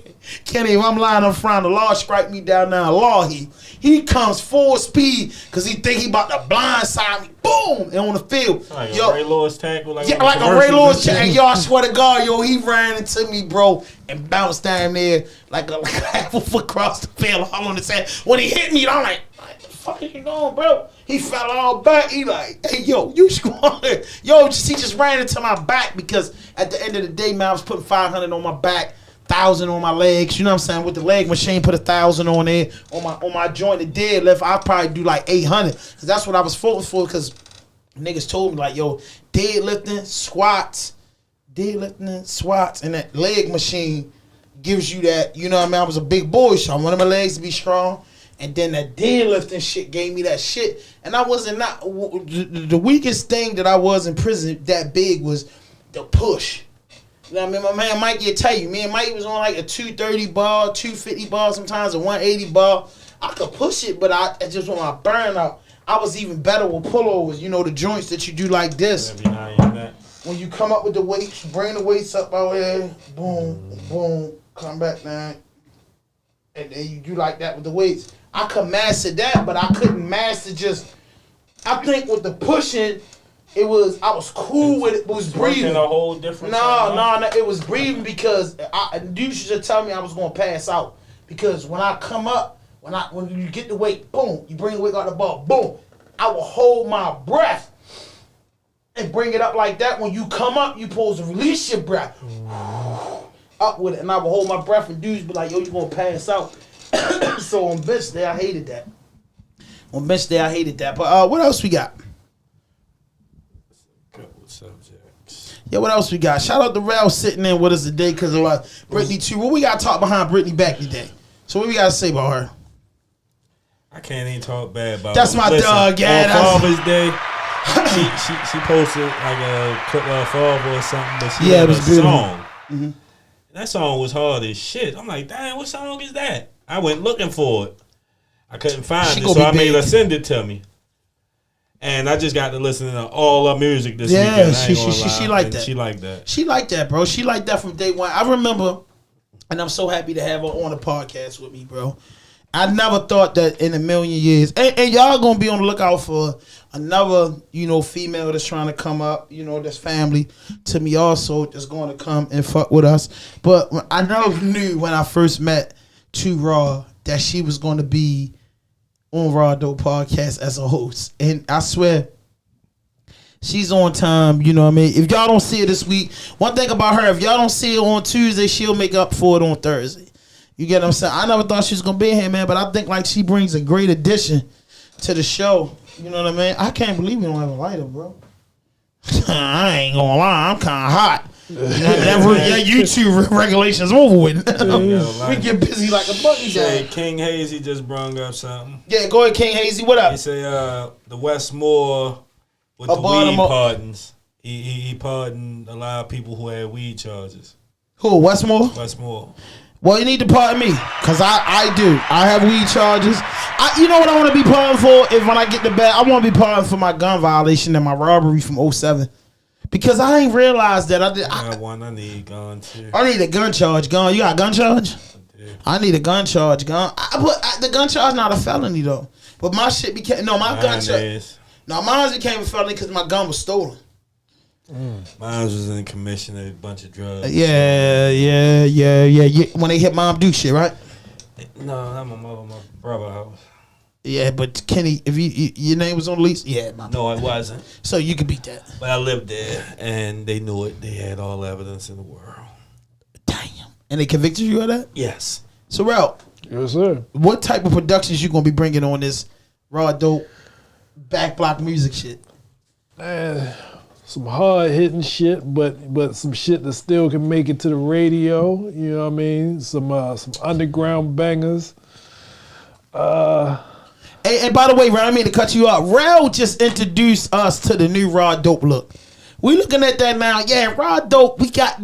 Kenny, I'm lying up front. The law strike me down there. Law he comes full speed because he think he about to blindside me. Boom! And on the field. Like a Ray Lewis tackle? Like a Ray Lewis tackle. Yo, I swear to God, yo, he ran into me, bro, and bounced down there like a half a foot across the field all on his head. When he hit me, I'm like, what the fuck is you doing, bro? He fell all back. He like, hey, yo, you squatted. Yo, he just ran into my back because at the end of the day, man, I was putting 500 on my back. 1,000 on my legs, you know what I'm saying? With the leg machine, put 1,000 on there. On my joint, the deadlift, I'll probably do like 800. Cause that's what I was focused for. Cause niggas told me like, yo, deadlifting, squats, and that leg machine gives you that. You know what I mean? I was a big boy, so I wanted my legs to be strong. And then that deadlifting shit gave me that shit. And I wasn't the weakest thing that I was in prison that big was the push. You know what I mean? My man Mikey will tell you, me and Mikey was on like a 230 bar, 250 bar, sometimes a 180 bar. I could push it, but I just want my burnout. I was even better with pullovers, you know, the joints that you do like this. When you come up with the weights, bring the weights up out here, boom, boom, come back down. And then you do like that with the weights. I could master that, but I couldn't master I think with the pushing, I was cool with it. It was breathing. A whole different. No. It was breathing because you should just tell me I was gonna pass out. Because when I come up, when you get the weight, boom, you bring the weight out the ball, boom. I will hold my breath and bring it up like that. When you come up, you supposed to release your breath up with it, and I will hold my breath. And dudes be like, "Yo, you gonna pass out?" So on bench day, I hated that. But what else we got? Yeah, what else we got? Shout out to Rel sitting in with us today because of Brittany too. What we got to talk behind Brittany back today? So what we got to say about her? I can't even talk bad about That's her. my dog, yeah. On Father's Day, she posted like a clip of Father or something, but she had a song. Mm-hmm. That song was hard as shit. I'm like, damn, what song is that? I went looking for it. I couldn't find it, so I made her send it to me. And I just got to listen to all her music this weekend. Yeah, she liked that. She liked that. She liked that, bro. She liked that from day one. I remember, and I'm so happy to have her on the podcast with me, bro. I never thought that in a million years. And y'all gonna be on the lookout for another, female that's trying to come up, that's family to me also, that's going to come and fuck with us. But I never knew when I first met Too Raw that she was going to be on Rawdope Podcast as a host. And I swear, she's on time, you know what I mean? If y'all don't see her this week, one thing about her, if y'all don't see her on Tuesday, she'll make up for it on Thursday. You get what I'm saying? I never thought she was going to be here, man, but I think like she brings a great addition to the show. You know what I mean? I can't believe we don't have a lighter, bro. I ain't going to lie. I'm kind of hot. YouTube regulations over with. We get busy like a buggy guy. King Hazy just brung up something. Yeah, go ahead, King Hazy. What up? He say the Westmore with the weed pardons. He pardoned a lot of people who had weed charges. Who, Westmore? Westmore. Well, you need to pardon me, because I do. I have weed charges. You know what I want to be pardoned for? If when I get the bag, I want to be pardoned for my gun violation and my robbery from 2007. Because I ain't realized that I did. I need gun too. I need a gun charge. Gun. You got a gun charge? I need a gun charge. Gun. The gun charge not a felony though. But my shit became gun charge. No, mine became a felony because my gun was stolen. Mine was in commission of a bunch of drugs. Yeah. When they hit Mom Duke shit, right? No, not my brother house. Yeah, but Kenny, if your name was on the lease, yeah. No, it wasn't. So you could beat that. But I lived there, and they knew it. They had all the evidence in the world. Damn. And they convicted you of that? Yes. So, Ralph. Yes, sir. What type of productions you gonna be bringing on this Rawdope back block music shit? Some hard hitting shit, but some shit that still can make it to the radio. You know what I mean? Some underground bangers. And by the way, Rel, I mean to cut you off. Rel just introduced us to the new Rawdope look. We looking at that now. Yeah, Rawdope. We got.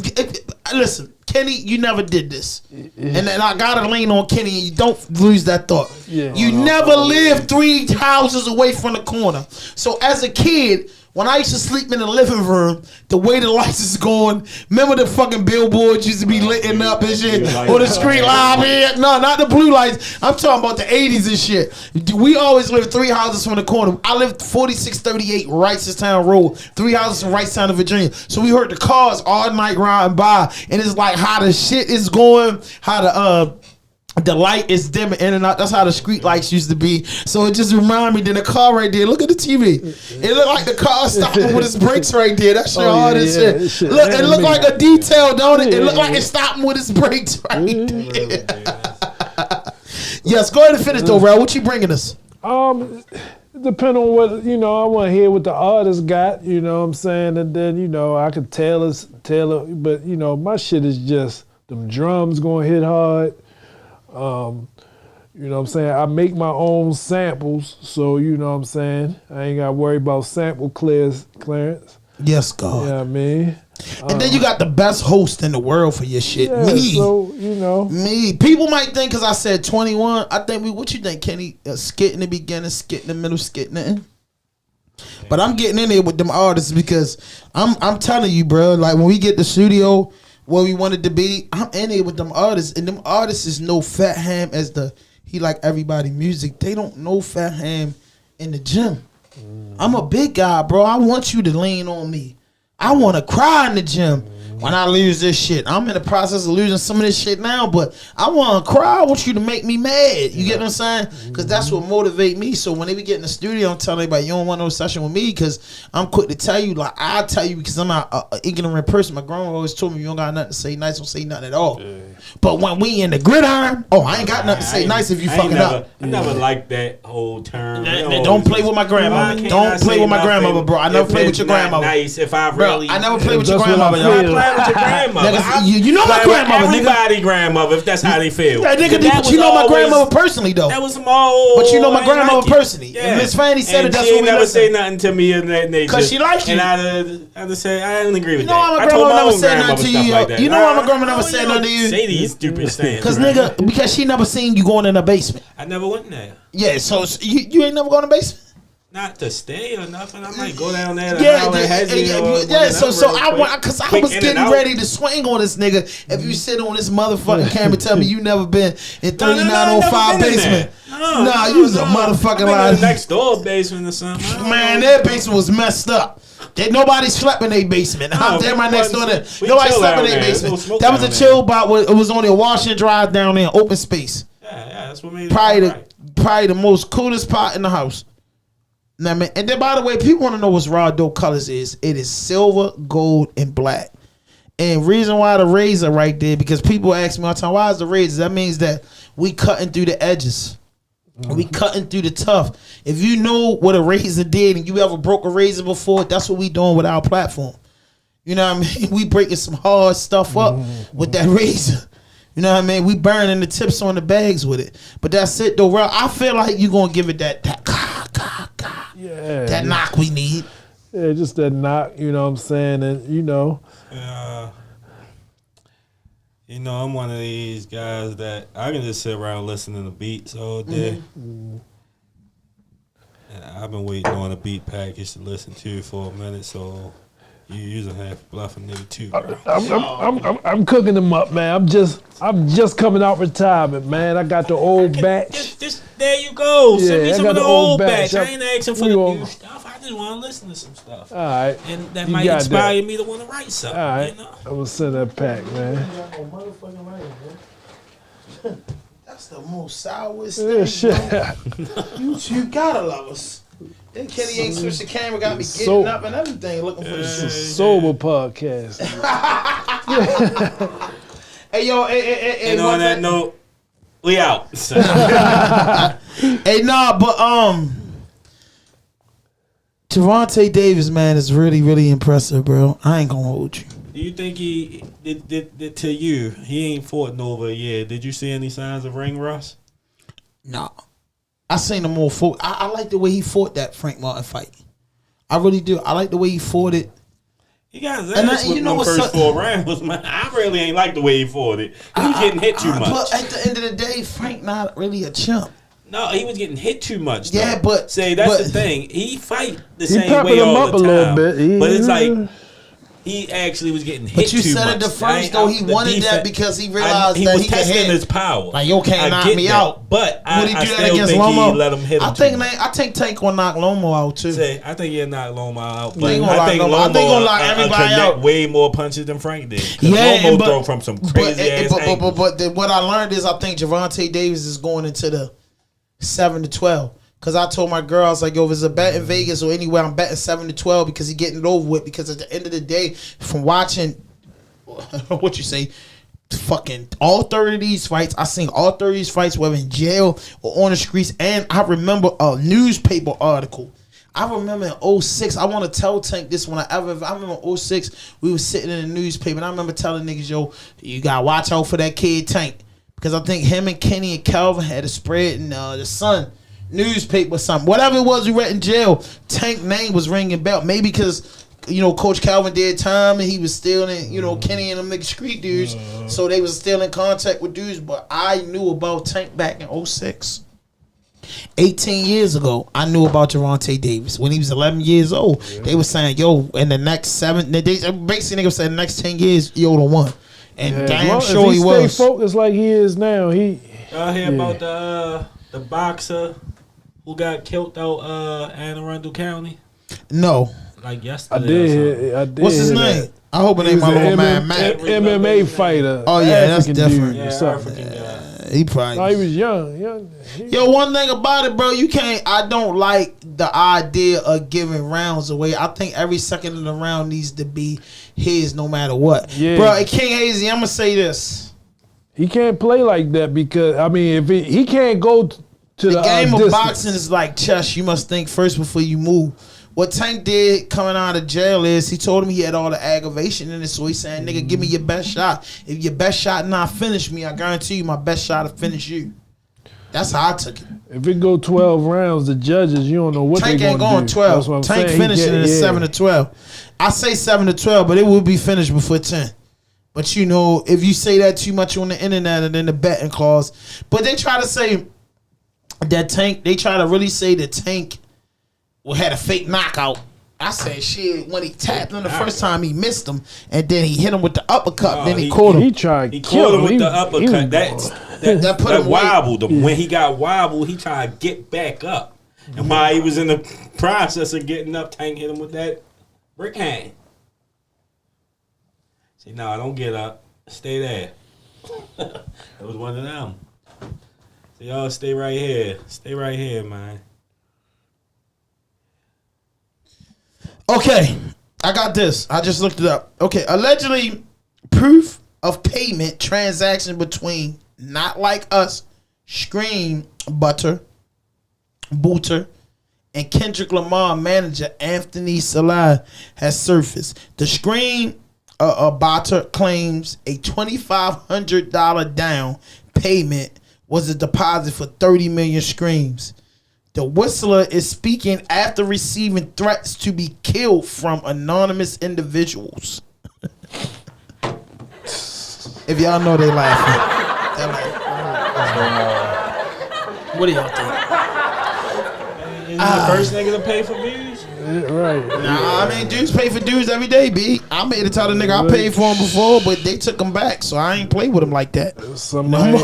Listen, Kenny, you never did this. And then I gotta lean on Kenny, and you don't lose that thought. Yeah. You never lived 3 houses away from the corner. So as a kid, when I used to sleep in the living room, the way the lights is going, remember the fucking billboards used to be lit up and shit? Or the street light here? No, not the blue lights. I'm talking about the 80s and shit. We always lived 3 houses from the corner. I lived 4638 Wrightstown Road, 3 houses from Wrightstown, Virginia. So we heard the cars all night riding by, and it's like how the shit is going, how the light is dimming in and out. That's how the street lights used to be. So it just reminded me. Then the car right there. Look at the TV. It looked like the car stopping with its brakes right there. That shit hard as shit. Look, it looked like a detail, don't it? It looked like it's stopping with its brakes right there. Yes, go ahead and finish though, Rel. What you bringing us? Depend on what, I want to hear what the artist got, you know what I'm saying? And then, I could tell it, but, my shit is just them drums going to hit hard. You know what I'm saying? I make my own samples, so you know what I'm saying? I ain't got to worry about sample clearance. Yes, God. You know what I mean? And then you got the best host in the world for your shit. Yeah, me. So, Me. People might think because I said 21, I think what you think, Kenny? Skit in the beginning, skit in the middle, skit in the end? But I'm getting in there with them artists because I'm telling you, bro, like when we get the studio where we wanted to be, I'm in there with them artists, and them artists is no Fat Ham as he like everybody music. They don't know Fat Ham in the gym. I'm a big guy, bro. I want you to lean on me. I want to cry in the gym when I lose this shit. I'm in the process of losing some of this shit now, but I want to cry. I want you to make me mad. You get what I'm saying? Because that's what motivate me. So when they be getting in the studio, I'm telling everybody, you don't want no session with me because I'm quick to tell you. Like, I tell you because I'm not an ignorant person. My grandma always told me, you don't got nothing to say nice, don't say nothing at all. Yeah. But when we in the gridiron, I ain't got nothing to say nice if you fucking up. I never liked that whole term. Don't play with my grandmother. Don't play with my grandmother, bro. I never play with your grandmother. Nice if I really... I never play with your grandmother. Play with your grandmother. You know my grandmother, everybody grandmother, if that's how they feel. Yeah, nigga, but you know my grandmother personally, though. That was some old... But you know my grandmother personally. Yeah. Miss Fanny said and that's she what we never say nothing to me in that nature. Because she liked you. And I'd say, I didn't agree with that. You know why my grandmother never said nothing to you? Like you know why my grandmother never said nothing to you? Say these stupid things. Because she never seen you going in the basement. I never went in there. Yeah, so you ain't never going in the basement? Not to stay or nothing. I might go down there. So I went because I was getting ready to swing on this nigga. If you sit on this motherfucking camera, tell me you never been in 3905 basement. Nah, you was a motherfucking liar. Next door basement or something. Man, their basement was messed up. Nobody slept in their basement. They're my next door there. Nobody slept in their basement. That was a chill spot. It was only a wash and dry down there, open space. Yeah, that's what made it. Probably the most coolest spot in the house. Now, man, and then by the way, people want to know what Rawdope colors is. It is silver, gold, and black. And reason why the razor right there, because people ask me all the time, why is the razor? That means that we cutting through the edges. We cutting through the tough. If you know what a razor did and you ever broke a razor before, that's what we doing with our platform. You know what I mean? We breaking some hard stuff up with that razor. You know what I mean? We burning the tips on the bags with it. But that's it though, bro. I feel like you gonna give it that knock we need. Yeah, just that knock, you know what I'm saying? And I'm one of these guys that I can just sit around listening to beats all day. And I've been waiting on a beat package to listen to for a minute, so you usually have bluffing nigga too, bro. I'm cooking them up, man. I'm just coming out retirement, man. I got the old batch. There you go. Yeah, Send me some of the old batch. I I ain't asking for the new stuff. I just want to listen to some stuff. All right. And that might inspire me to want to write something. All right. You know? I'm going to send that pack, man. That's the most sourest thing. Shit. You gotta love us. Then Kenny ain't switched the camera, got me getting up and everything, looking for this sober podcast. Hey, yo, and on that note, we out. Hey, nah, but Gervonta Davis, man, is really, really impressive, bro. I ain't gonna hold you. Do you think he did to you? He ain't fought in over a year. Did you see any signs of ring rust? Nah. I seen him more fight. I like the way he fought that Frank Martin fight. I really do. I like the way he fought it. He got his ass with the first 4 rounds, man. I really ain't like the way he fought it. He was getting hit too much. But at the end of the day, Frank not really a chimp. No, he was getting hit too much. Though. Yeah, but that's the thing. He fight the same way all the time. A little bit. But it's like he actually was getting hit too much. But you said it the first though. He wanted that because he realized he that was he could testing hit his power. Like, yo, can't knock me out. But would he do that still against think Lomo? he let him hit him. I think Tank gonna knock Lomo out too. I think he'll knock Lomo out. But I think Lomo gonna knock everybody out. Way more punches than Frank did. Yeah, Lomo throw from some crazy ass angles. But what I learned is I think Gervonta Davis is going into the 7-12. Cause I told my girl, I was like, yo, if it's a bet in Vegas or anywhere, I'm betting 7-12 because he getting it over with. Because at the end of the day, from watching, what you say, fucking all 30 of these fights, I seen all 30 of these fights, whether in jail or on the streets. And I remember a newspaper article. I remember in 06, I want to tell Tank this when I remember in 06, we was sitting in the newspaper and I remember telling niggas, yo, you gotta watch out for that kid Tank. Because I think him and Kenny and Calvin had a spread in the Sun newspaper or something. Whatever it was we read in jail, Tank name was ringing bell. Maybe because, Coach Calvin did time and he was still in, Kenny and them nigga street dudes. So they was still in contact with dudes. But I knew about Tank back in 06. 18 years ago, I knew about Gervonta Davis. When he was 11 years old, they were saying, yo, in the next 7, basically they were saying the next 10 years, yo, the one. And damn sure he was. Stay focused like he is now. Y'all hear about the boxer who got killed out Anne Arundel County? No. Like yesterday. I did. What's his name? I hope it ain't my little man Matt. MMA fighter. Oh yeah, that's different. Yeah, African guy. He probably. No, he was young. Yo, one thing about it, bro, I don't like the idea of giving rounds away. I think every second of the round needs to be his, no matter what. Yeah. Bro, King Hazy, I'm gonna say this. He can't play like that because if he can't go to the game of distance. Boxing is like chess. You must think first before you move. What Tank did coming out of jail is he told him he had all the aggravation in it, so he saying, nigga, give me your best shot. If your best shot not finish me, I guarantee you my best shot to finish you. That's how I took it. If it go 12 rounds, the judges, you don't know what they're going to do. Tank ain't going 12. Tank finishing it at 7-12. I say 7-12, but it will be finished before 10. But if you say that too much on the internet and then the betting clause. But they try to say that Tank, they try to really say that Tank had a fake knockout. I said, shit, when he tapped him the first time, he missed him. And then he hit him with the uppercut. Then he caught him. He tried to kill him with the uppercut. That put him wobbled him. When he got wobbled, he tried to get back up. And while he was in the process of getting up, Tank hit him with that brick hand. Say, no, don't get up. Stay there. It was one of them. So y'all stay right here. Stay right here, man. Okay, I got this. I just looked it up. Okay, allegedly proof of payment transaction between Not Like Us, Scream Booter, and Kendrick Lamar manager Anthony Salah has surfaced. The Scream Booter claims a $2,500 down payment was a deposit for 30 million screams. The whistler is speaking after receiving threats to be killed from anonymous individuals. If y'all know they laughing. What do y'all think? Is the first nigga to pay for views? Right. Nah, dudes pay for dudes every day, B. I made it tell the nigga I paid for him before, but they took him back, so I ain't play with him like that. Somebody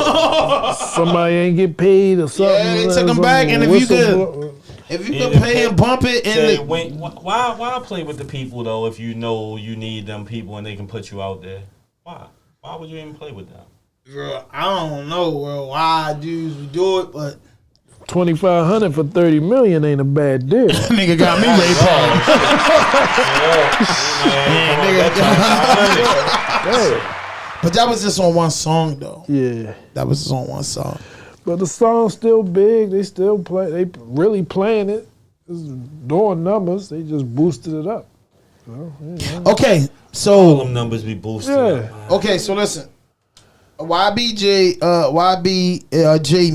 ain't get paid or something. Yeah, they took him back, and if you could pay and bump it, and why play with the people though if you know you need them people and they can put you out there? Why would you even play with them? Girl, I don't know, bro. Why dudes would do it, but $2,500 for 30 million ain't a bad deal. Nigga got me Ray Paul. But that was just on one song, though. Yeah, that was just on one song. But the song's still big. They still play. They really playing it. It's doing numbers. They just boosted it up. So, Okay, so all them numbers be boosted. Yeah. Up, okay, so listen. YBJ,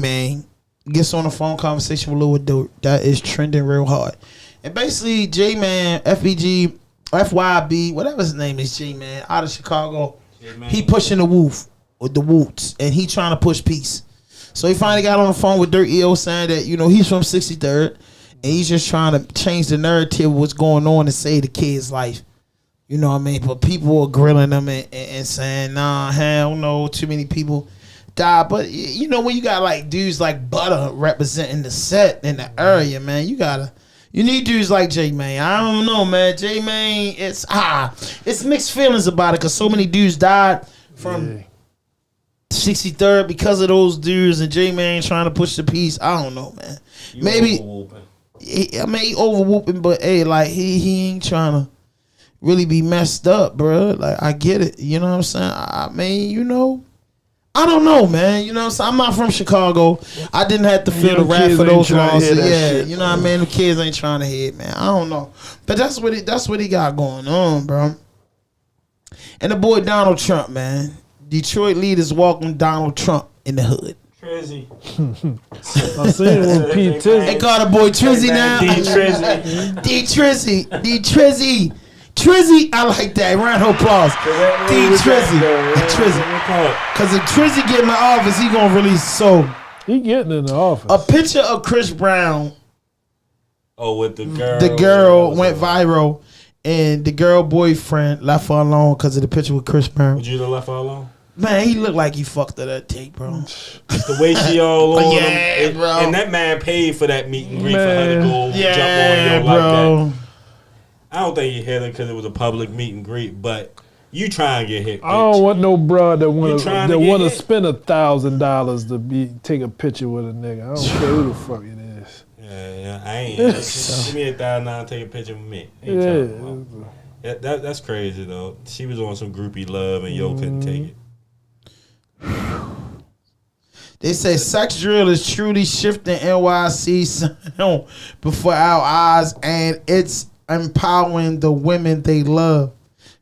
man, gets on a phone conversation with Lil Durk that is trending real hard. And basically, J-Man, FBG FYB, whatever his name is, J-Man, out of Chicago. J-Man. He pushing the woof with the woots, and he trying to push peace. So he finally got on the phone with Dirt EO saying that, you know, he's from 63rd, and he's just trying to change the narrative of what's going on and save the kid's life. You know what I mean? But people are grilling him and saying, nah, hell no, too many people died. But, you know, when you got, like, dudes like Butter representing the set in the area, man, you need dudes like J-Man. I don't know, man. J-Man, it's mixed feelings about it because so many dudes died from 63rd because of those dudes, and J-Man trying to push the peace. I don't know, man. Maybe he over whooping, but hey, like he ain't trying to really be messed up, bro. Like I get it, you know what I'm saying? I mean, you know, I don't know, man. You know what I'm saying? I'm not from Chicago. I didn't have to feel the wrath for those losses. Yeah, you know what I mean? The kids ain't trying to hit, man. I don't know, but that's what he got going on, bro. And the boy Donald Trump, man. Detroit leaders welcome Donald Trump in the hood. Trizzy. I seen when Pete Tizzy. They call the boy Trizzy now. D-Trizzy. D-Trizzy. Trizzy, I like that. Round of applause. D-Trizzy. Because if Trizzy get in the office, he going to release so. He getting in the office. A picture of Chris Brown. Oh, with the girl. The girl went viral, and the girl boyfriend left her alone because of the picture with Chris Brown. Would you have left her alone? Man, he looked like he fucked her that day, bro. The way she all on him. Bro. And that man paid for that meet and greet for her to go jump on you bro. like that. I don't think he hit her because it was a public meet and greet, but you try and get hit, bitch. I don't want no broad that want to hit. spend $1,000 to take a picture with a nigga. I don't care who the fuck it is. Yeah, I ain't. Give me $1,000 take a picture with me. That's crazy though. She was on some groupie love and yo couldn't take it. They say sex drill is truly shifting NYC sound before our eyes, and it's empowering the women they love.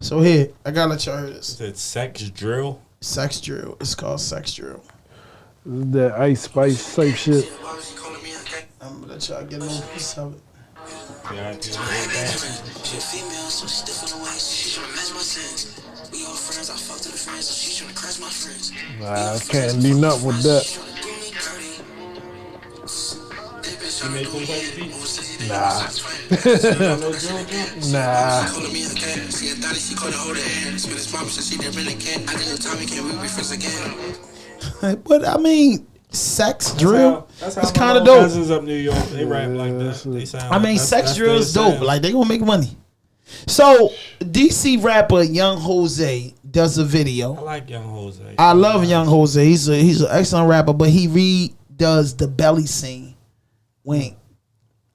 So here, I gotta let y'all hear this. Is it sex drill? Sex drill. It's called sex drill. That Ice Spice type shit. I'm gonna let y'all get a little piece of it. Yeah, Nah, I can't do nothing with that. You make them type of beats? Nah. But I mean, sex drill. It's kind of dope. dope. Cousins up New York, they rap like that. They sound. I mean, sex drill is dope. Sound. Like they gonna make money. So DC rapper Young Jose does a video. I like Young Jose. I love Young Jose. He's an excellent rapper, but he redoes the belly scene when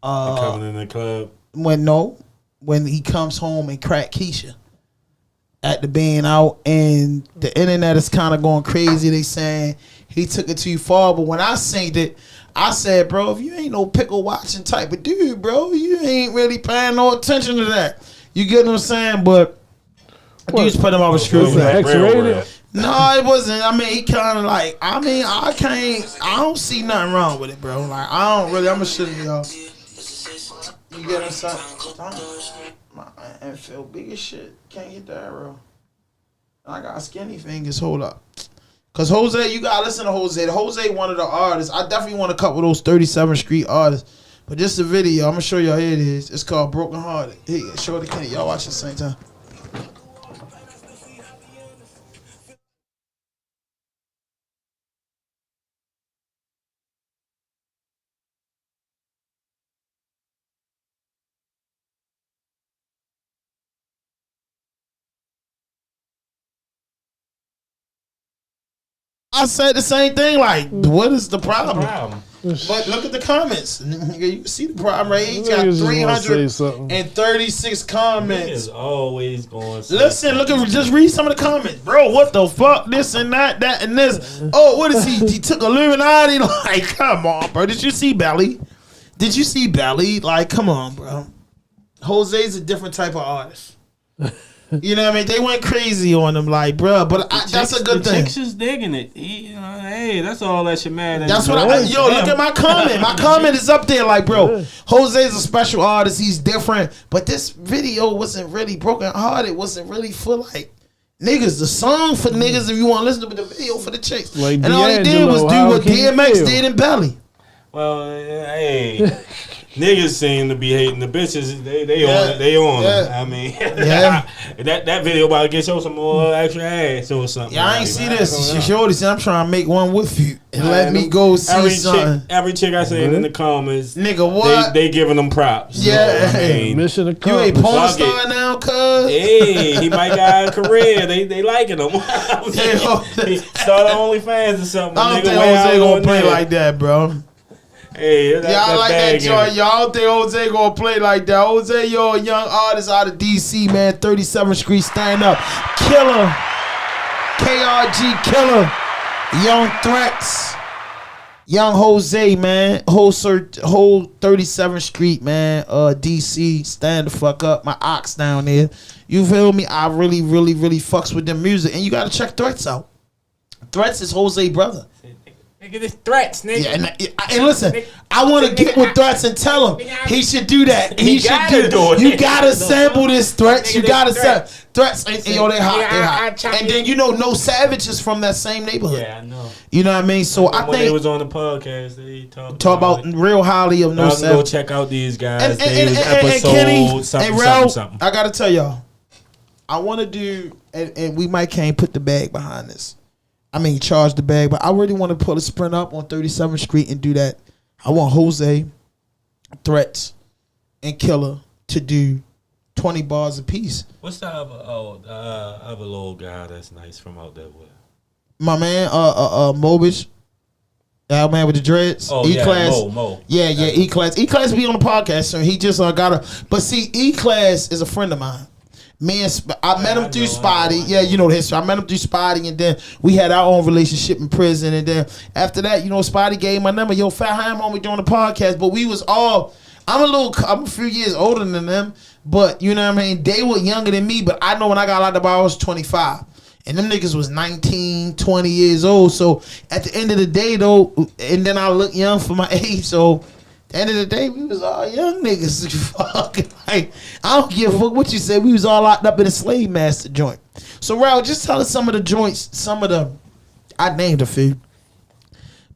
coming in the club. When he comes home and crack Keisha at the being out, and the internet is kind of going crazy. They saying he took it too far, but when I seen it, I said, bro, if you ain't no pickle watching type of dude, bro, you ain't really paying no attention to that. You get what I'm saying? But dudes put him on a screw. X-rated? No, it wasn't. I mean, he kind of like, I don't see nothing wrong with it, bro. Like, I'm going to show y'all. You get what I'm saying? And feel big as shit. Can't hit the arrow. I got skinny fingers. Hold up. Because Jose, you got to listen to Jose. Jose, one of the artists. I definitely want to cut with those 37th Street artists. But just a video. I'm going to show y'all. Here it is. It's called Broken Hearted. Here, show the Kenny. Y'all watch at the same time. I said the same thing. Like, what is the problem? But look at the comments. You can see the problem right here. He's got 336 comments. Niggas always going. Listen, look at just read some of the comments, bro. What the fuck? This and that, that and this. Oh, what is he? He took Illuminati. Like, come on, bro. Did you see Belly? Did you see Belly? Like, come on, bro. Jose's a different type of artist. You know what I mean? They went crazy on him, like, bro. But that's a good thing. Chicks is digging it. Hey, that's all that shit mad. That's what look at my comment. My comment is up there, like, bro. Jose's a special artist. He's different. But this video wasn't really broken hearted. It wasn't really for like niggas. The song for niggas if you want to listen to the video for the chicks. Like and all he did was do what DMX did in Belly. Well, hey, niggas seem to be hating the bitches. They on it. They on it. I mean, that video about to get you some more extra ass or something. Yeah, I ain't see this. Shorty said, I'm trying to make one with you and let me go see something. Every chick I seen in the comments, nigga, what? They giving them props. Yeah, I mean, mission accomplished. You ain't porn star now, cuz. Hey, he might got a career. They liking him. He started OnlyFans or something. I don't think Jose gonna play like that, bro. Hey, y'all like that joint. Y'all don't think Jose gonna play like that. Jose, yo, a young artist out of DC, man. 37th Street, stand up. Killer. KRG Killer. Young Threats. Young Jose, man. Whole 37th Street, man. DC, stand the fuck up. My ox down there. You feel me? I really, really, really fucks with them music. And you gotta check Threats out. Threats is Jose's brother. Nigga, this Threats, nigga. Yeah, and listen, I want to get with Threats and tell him he should do that. He should do it. You gotta sample this Threats. You gotta sample Threats. And yo, they hot. And then No Savage is from that same neighborhood. Yeah, I know. You know what I mean? So I think when they was on the podcast, they talk about real highly of No Savage. Go check out these guys. And episode Kenny, something. I gotta tell y'all, I want to do, and we might can't put the bag behind this. I mean, charge the bag, but I really want to put a sprint up on 37th Street and do that. I want Jose, Threats, and Killer to do 20 bars apiece. What's the other little guy that's nice from out there with? My man, Mobish. Our man with the dreads. Oh, E-Class. Mo. Yeah, E-Class. E-Class be on the podcast soon. He just got a... But see, E-Class is a friend of mine. I met him through Spotty. Yeah, you know the history. I met him through Spotty, and then we had our own relationship in prison. And then after that, Spotty gave my number. Yo, Fat Ham on me doing the podcast. But we was all... I'm a few years older than them. But, you know what I mean? They were younger than me. But I know when I got out the bar, I was 25. And them niggas was 19, 20 years old. So at the end of the day, though, and then I look young for my age. So... At the end of the day, we was all young niggas. Fucking like, I don't give a fuck what you said. We was all locked up in a slave master joint. So, Raul, just tell us some of the joints, I named a few.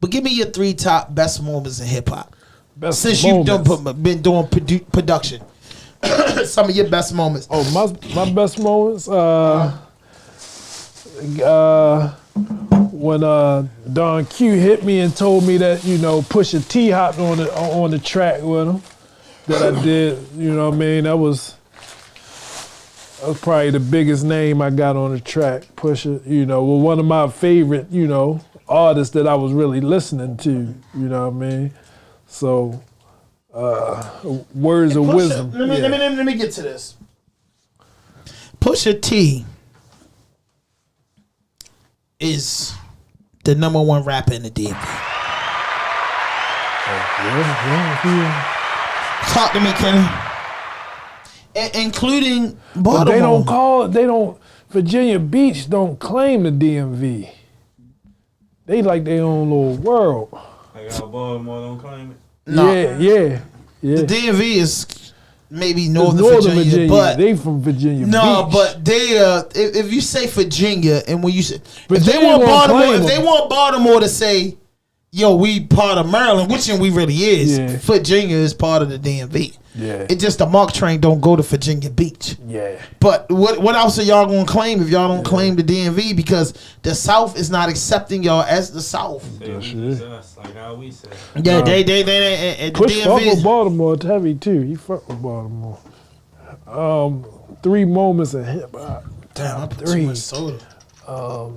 But give me your 3 top best moments in hip hop. Since you've been doing production. Some of your best moments. Oh, my best moments? When Don Q hit me and told me that Pusha T hopped on the track with him, that I did. You know what I mean? That was probably the biggest name I got on the track. Pusha, with one of my favorite artists that I was really listening to. You know what I mean? So words of wisdom. Let me get to this. Pusha T is the #1 rapper in the DMV. Talk to me, Kenny. Including Baltimore. But Virginia Beach don't claim the DMV. They like their own little world. Like how Baltimore don't claim it? No. Yeah. The DMV is maybe Northern Virginia, but they from Virginia Beach. But they if you say Virginia, and when you say if they want Baltimore to say, yo, we part of Maryland, which we really is. Yeah. Virginia is part of the DMV. Yeah. It's just the MARC train don't go to Virginia Beach. Yeah. But what else are y'all gonna claim if y'all don't claim the DMV? Because the South is not accepting y'all as the South. Us, like how we say. Yeah, they Push the fuck DMV. with Baltimore. It's heavy too. He fuck with Baltimore. 3 moments in hip hop. Damn, I put too much soda. Let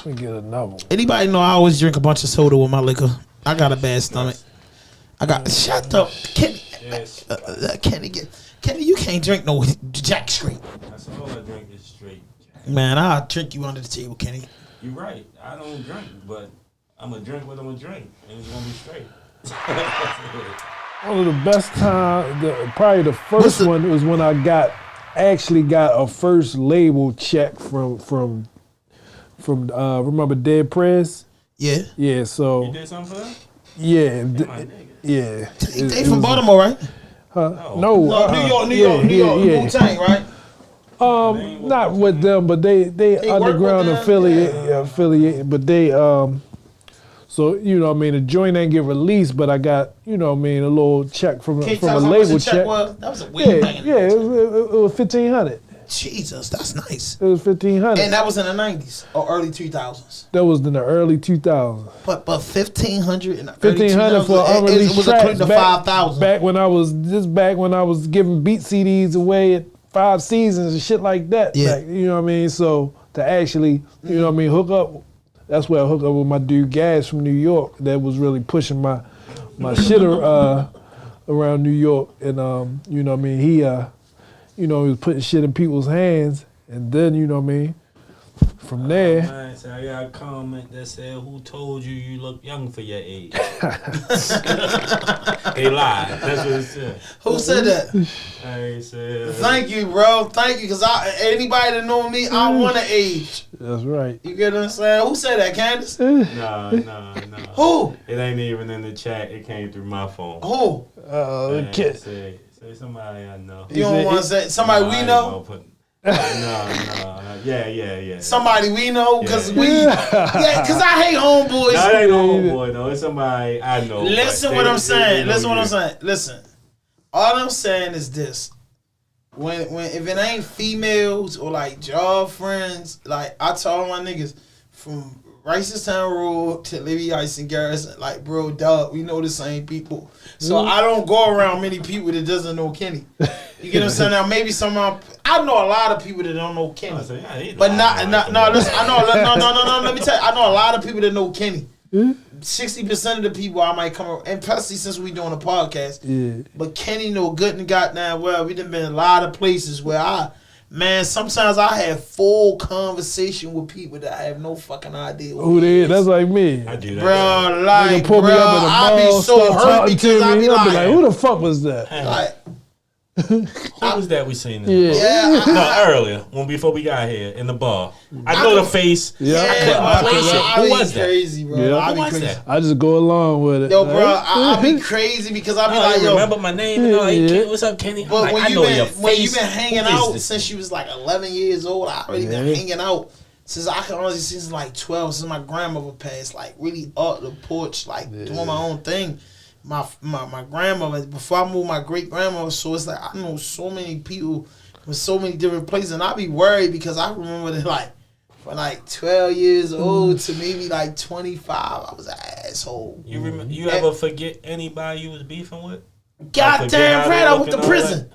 me get another one. Anybody know I always drink a bunch of soda with my liquor? I got a bad stomach. Shut up, Kenny. Kenny, you can't drink no Jack straight. That's all I drink is straight Jack. Man, I'll drink you under the table, Kenny. You're right. I don't drink, but I'm gonna drink what I'm gonna drink, and it's gonna be straight. One of the best time, probably the first one was when I got actually got a first label check from remember Dead Press? Yeah. Yeah, so You did something for that? yeah, My nigga. yeah. They from Baltimore, right? No, No, New York, Wu-Tang, right? Not with them, but they underground with them? affiliate, but they so you know what I mean, the joint ain't get released, but I got, you know what I mean, a little check from a label check. Was? That was a weird thing. Yeah, it was $1,500. Jesus, that's nice. It was $1,500. And that was in the 90s or early 2000s. That was in the early 2000s. But $1,500 in the $1,500 for unreleased it was tracks equivalent to back, $5,000. back when I was giving beat CDs away at 5 Seasons and shit like that. Yeah. Back, you know what I mean? So to actually, you know what I mean, hook up. That's where I hooked up with my dude Gas from New York. That was really pushing my shit around New York, and you know what I mean. He you know, he was putting shit in people's hands, and then you know what I mean. From there, Man, so I got a comment that said, "Who told you look young for your age?" They lied. That's what it said. Who said that? I said. Thank you, bro. Thank you, because anybody that know me, I want to age. that's right. You get what I'm saying? Who said that, Candace? No. Who? It ain't even in the chat. It came through my phone. Who? Man, Okay. say somebody I know. You don't want to say somebody we know? No. Yeah. Somebody we know? Because Yeah. because I hate homeboys. No, it ain't no homeboy, though. It's somebody I know. Listen what I'm saying. Listen. All I'm saying is this. When if it ain't females or like job friends, like I tell my niggas from Ricestown Road to Libby Ice and Garrison, like bro, dog, we know the same people. So I don't go around many people that doesn't know Kenny. You get what I'm saying? Now maybe I know a lot of people that don't know Kenny. But listen, let me tell you, I know a lot of people that know Kenny. 60% of the people I might come around, and especially since we doing a podcast. Yeah. But Kenny know good and goddamn well. We done been in a lot of places where sometimes I have full conversation with people that I have no fucking idea who they is. That's like me. I do that. Bro, like, pull me up in the mall, I be so hurt because I be like, who the fuck was that? Like, who was that we seen? Yeah. No, earlier, before we got here in the bar. I know the face. Yeah. I couldn't place it. Who was that? Crazy, bro. Yeah. Who was that? I just go along with it. Yo, bro, I be crazy because I be like, yo. Remember my name? And all, hey, Kenny, what's up, Kenny? But like, when you been hanging out since you was like 11 years old, I already been hanging out since I can honestly since like 12, since my grandmother passed, like really up the porch, like doing my own thing. My grandmother, before I moved my great grandmother, so it's like I know so many people from so many different places, and I be worried because I remember that like from like 12 years old to maybe like 25, I was an asshole. You remember? You ever forget anybody you was beefing with? Goddamn right, I went to prison.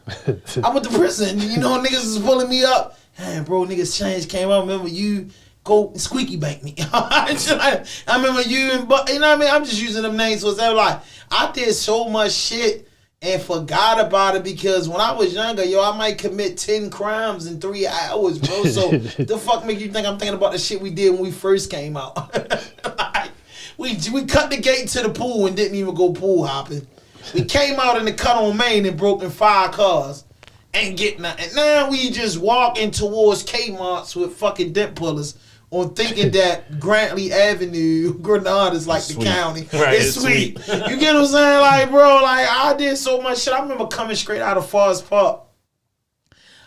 I went to prison. You know, niggas was pulling me up. Hey, bro, niggas change came out. Remember you go squeaky bank me. I remember you and but you know what I mean. I'm just using them names. So it's like I did so much shit and forgot about it because when I was younger, I might commit 10 crimes in 3 hours, bro. So the fuck make you think I'm thinking about the shit we did when we first came out? Like, we cut the gate to the pool and didn't even go pool hopping. We came out in the cut on Main and broke in 5 cars. Ain't getting nothing. And now we just walking towards Kmart's with fucking dent pullers on thinking that Grantley Avenue, Grenada is like the county. Right, it's sweet. You get what I'm saying? Like, bro, like I did so much shit. I remember coming straight out of Forest Park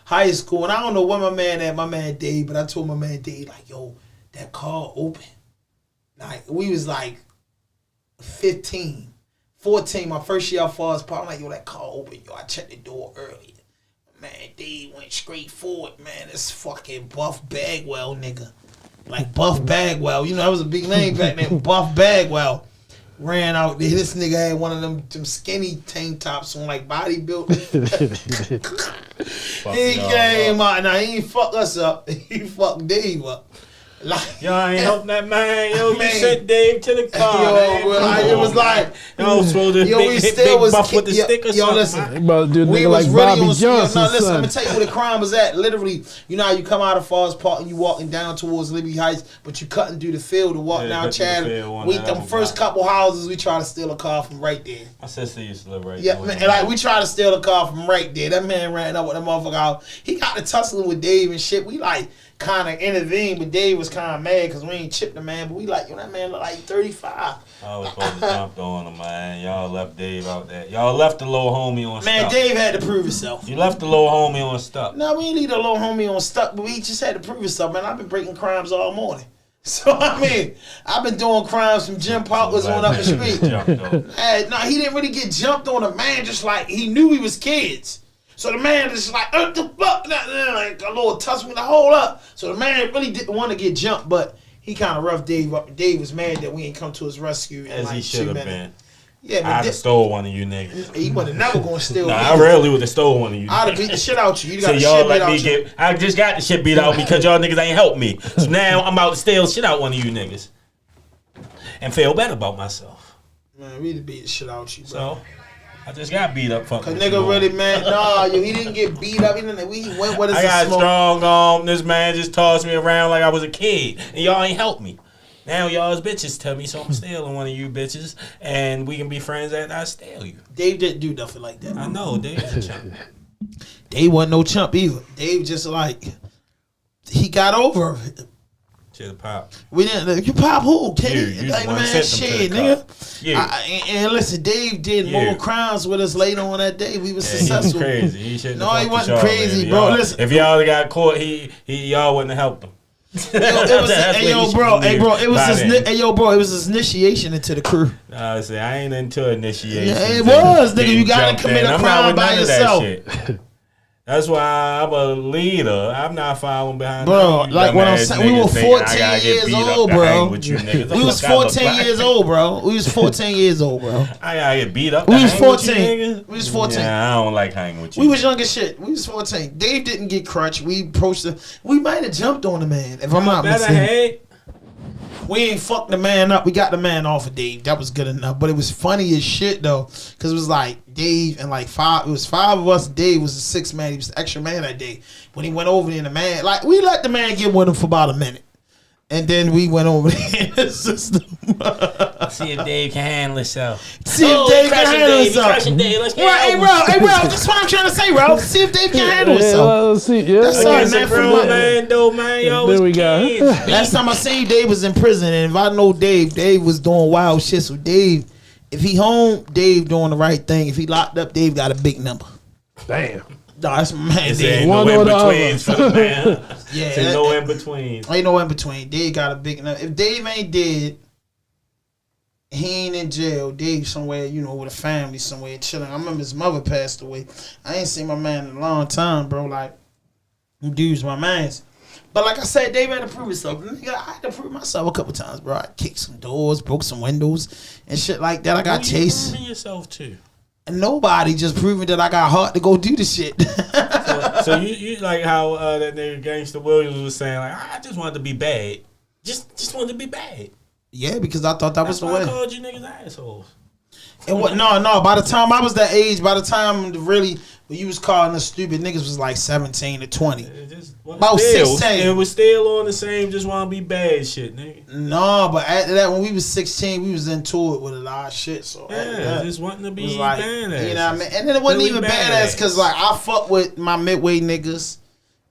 High School, and I don't know where my man Dave, but I told my man Dave, like, yo, that car open. Like, we was like 15, 14, my first year at Forest Park. I'm like, yo, that car open, yo. I checked the door earlier. Man, Dave went straight forward, man. This fucking Buff Bagwell nigga. Like Buff Bagwell. You know, that was a big name back then. Buff Bagwell. Ran out there. This nigga had one of them skinny tank tops on, like bodybuilding. He came out. Now, he ain't fuck us up. He fucked Dave up. Y'all ain't helping that man. Yo, you sent Dave to the car. It was like, yo, supposed to big buff with the stick or something. Listen, we was really on. Johnson, no, listen, I'm gonna tell you where the crime was at. Literally, you know how you come out of Forest Park and you walking down towards Liberty Heights, but you cutting through the field to walk down Chad. We them first couple houses, we try to steal a car from right there. My sister used to live right there. there. Yeah, man, like we tried to steal a car from right there. That man ran up with that motherfucker out. He got to tussling with Dave and shit. We like kind of intervened, but Dave was kind of mad because we ain't chipped the man. But we like, yo, that man look like 35. I was supposed to jump on him, man. Y'all left Dave out there. Y'all left the little homie on man, stuck. Dave had to prove himself. You left the little homie on stuck. No, we ain't leave the little homie on stuck, but we just had to prove himself, man. I've been breaking crimes all morning. So, I mean, I've been doing crimes from Jim Parkers on up the street. No, he didn't really get jumped on. The man just like, he knew we was kids. So the man just like, the fuck? Like a little tussle with the hole up. So the man really didn't want to get jumped, but he kind of roughed Dave up. Dave was mad that we ain't come to his rescue. As like he should have been. Yeah, I'd have stole one of you niggas. He wasn't never going to steal. Nah, I rarely would have stole one of you. I'd have beat the shit out you. You got so the y'all shit let beat me out get. you. I just got the shit beat out because y'all niggas ain't helped me. So now I'm about to steal shit out one of you niggas and feel better about myself. Man, we beat the shit out you, bro. So I just got beat up. Cause nigga really, man, nah, yo, he didn't get beat up. He went with us. I got strong arm. This man just tossed me around like I was a kid, and y'all ain't helped me. Now y'all's bitches tell me, so I'm stealing one of you bitches, and we can be friends after I steal you. Dave didn't do nothing like that. I know, Dave's a chump. Dave wasn't no chump either. Dave just like, he got over it. To the pop. We didn't. You pop who? You like, man, shit, nigga. Yeah. And listen, Dave did more crimes with us later on that day. We was successful. He was crazy. He shouldn't. No, he wasn't crazy, bro. Listen, if y'all got caught, y'all wouldn't have helped him. It was his initiation into the crew. I ain't into initiation. Yeah, it was, nigga. You gotta commit a crime by yourself. That's why I'm a leader. I'm not following behind. Bro, like what I'm saying, we were 14 years old, bro. We was 14 years old, bro. We was 14 years old, bro. I gotta get beat up. We was 14. We was 14. Yeah, I don't like hanging with you. We was young as shit. We was 14. Dave didn't get crutched. We approached him. We might have jumped on the man, if I'm not mistaken. We ain't fucked the man up. We got the man off of Dave. That was good enough. But it was funny as shit though, because it was like Dave and like five. It was five of us. Dave was the sixth man. He was the extra man that day. When he went over there, the man like we let the man get with him for about a minute, and then we went over there in the system. See if Dave can handle himself. See if Dave can handle himself. Hey, bro. That's what I'm trying to say, bro. See if Dave can handle himself. Let's see. Yeah, that's all, man. Bro, man, though, man. Yo, there we go. Last time I seen Dave was in prison, and if I know Dave was doing wild shit. So Dave, if he home, Dave doing the right thing. If he locked up, Dave got a big number. Damn. No, that's my man. Ain't no in-betweens for the man. Yeah, ain't no in-betweens. Ain't no in-between. Dave got a big number. If Dave ain't dead, he ain't in jail. Dave somewhere, with a family somewhere chilling. I remember his mother passed away. I ain't seen my man in a long time, bro. Like, them dudes my mans. But like I said, Dave had to prove himself. I had to prove myself a couple times, bro. I kicked some doors, broke some windows, and shit like that. I got chased. Who you proving yourself to? And nobody, just proving that I got heart to go do the shit. so you like how that nigga Gangsta Williams was saying, like, I just wanted to be bad. Just wanted to be bad. Yeah, because I thought that was the way. I called you niggas assholes. And what? No. By the time I was that age, by the time really when you was calling us stupid, niggas was like 17 to 20. About 16. It was still on the same just want to be bad shit, nigga. No, but after that, when we was 16, we was into it with a lot of shit. So yeah, just wanting to be like, badass. You know what I mean? And then it wasn't even badass because like I fuck with my Midway niggas.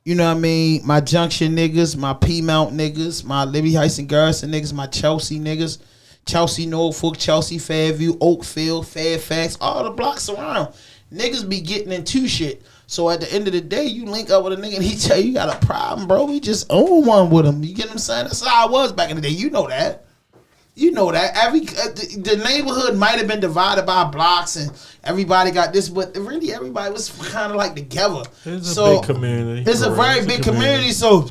You know what I mean? My Junction niggas, my P-Mount niggas, my Liberty Heights and Garrison niggas, my Chelsea niggas, Chelsea Norfolk, Chelsea Fairview, Oakfield, Fairfax, all the blocks around. Niggas be getting into shit. So at the end of the day, you link up with a nigga and he tell you got a problem, bro. We just own one with him. You get what I'm saying? That's how I was back in the day. You know that. You know that. The neighborhood might have been divided by blocks and everybody got this, but really everybody was kind of like together. It's a big community. It's a very big community. So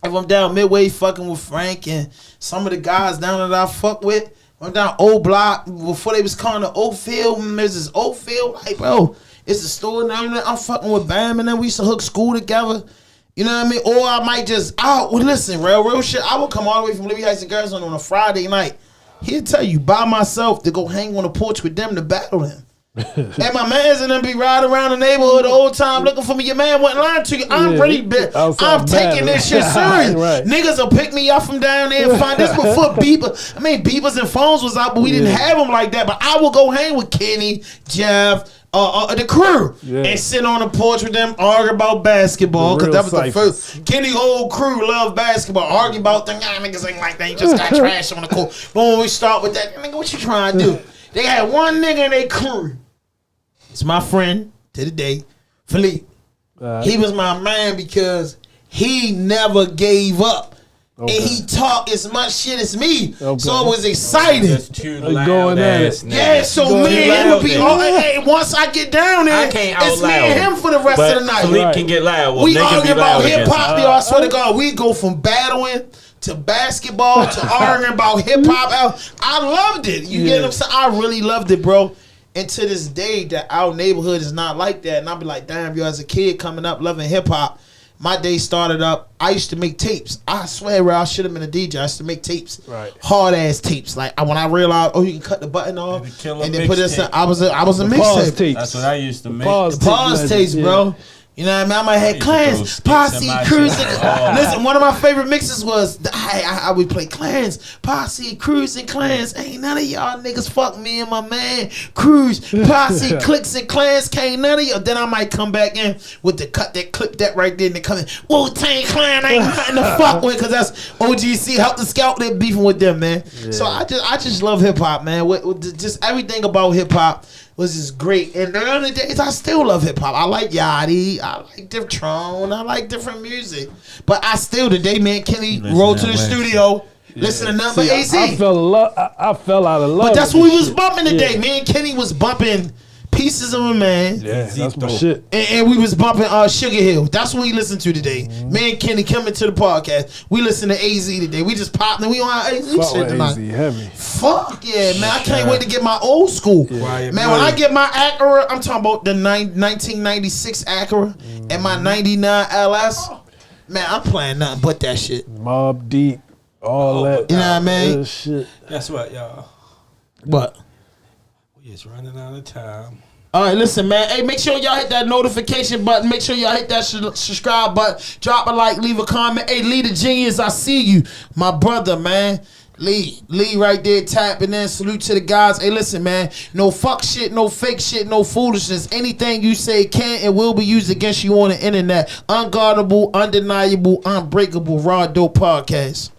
if I'm down Midway fucking with Frank and some of the guys down that I fuck with, I'm down Old Block before they was calling it Oakfield, Mrs. Oakfield. Like, bro, it's a store now. I'm fucking with Bam, and then we used to hook school together. You know what I mean? Or I might just listen, real shit. I would come all the way from Liberty Heights to Arizona on a Friday night. He'll tell you by myself to go hang on the porch with them to battle them. And my mans and them be riding around the neighborhood the whole time looking for me. Your man wasn't lying to you. I'm really bit. I'm taking this shit serious. Right. Niggas will pick me up from down there and find this before Beeper. I mean, Beepers and phones was out, but we didn't have them like that. But I will go hang with Kenny, Jeff, the crew, and sit on the porch with them, argue about basketball, because that was the first. Kenny whole crew love basketball, argue about things. Niggas ain't like that. You just got trash on the court. But when we start with that, nigga, what you trying to do? They had one nigga in their crew. It's my friend to the day, Philippe. He was my man because he never gave up. And he talked as much shit as me. So it was exciting. Just too loud ass. Yeah, so me and him would be once I get down there, it's me and him for the rest of the night. Philippe can get loud. We argue about hip hop, I swear to God. We go from battling to basketball to arguing about hip hop. I loved it. You get what I'm saying? I really loved it, bro. And to this day, that our neighborhood is not like that. And I'll be like, damn, yo, as a kid coming up loving hip hop, my day started up. I used to make tapes. I swear, I should have been a DJ. I used to make tapes, hard ass tapes. Like when I realized, you can cut the button off and then put this. I was a mixtape. That's what I used to make. The pause tapes, bro. You know what I mean? I might have Clans, Posse, Cruising. Listen, one of my favorite mixes was I would play Clans, Posse, Cruising, Clans. Ain't none of y'all niggas fuck me and my man. Cruise, Posse, Clicks, and Clans. Can't none of y'all. Then I might come back in with the cut that clip that right there and they come in. Wu-Tang Clan ain't nothing to fuck with because that's OGC help the scout. They're beefing with them, man. Yeah. So I just love hip hop, man. With just everything about hip hop was just great. And the early days, I still love hip hop. I like Yachty. I like Tron. I like different music. But I still, today, man, Kenny rolled to the studio, listen to Number AZ. I fell out of love. But that's what we was bumping today. Me and Kenny was bumping Pieces of a Man. Yeah, that's my shit. And we was bumping Sugar Hill. That's what we listened to today. Me and Kenny coming to the podcast. We listen to AZ today. We just popped and we on our AZ shit tonight. Heavy. Fuck yeah, man. I can't wait to get my old school. Yeah. Man, when I get my Acura, I'm talking about the 1996 Acura and my 99 LS. Man, I'm playing nothing but that shit. Mobb Deep, all that. You know what I mean? Shit. That's what, y'all. What? We just running out of time. All right, listen, man. Hey, make sure y'all hit that notification button. Make sure y'all hit that subscribe button. Drop a like, leave a comment. Hey, Lee the Genius, I see you. My brother, man. Lee right there tapping in. Salute to the guys. Hey, listen, man. No fuck shit, no fake shit, no foolishness. Anything you say can and will be used against you on the internet. Unguardable, undeniable, unbreakable. Rawdope Podcast.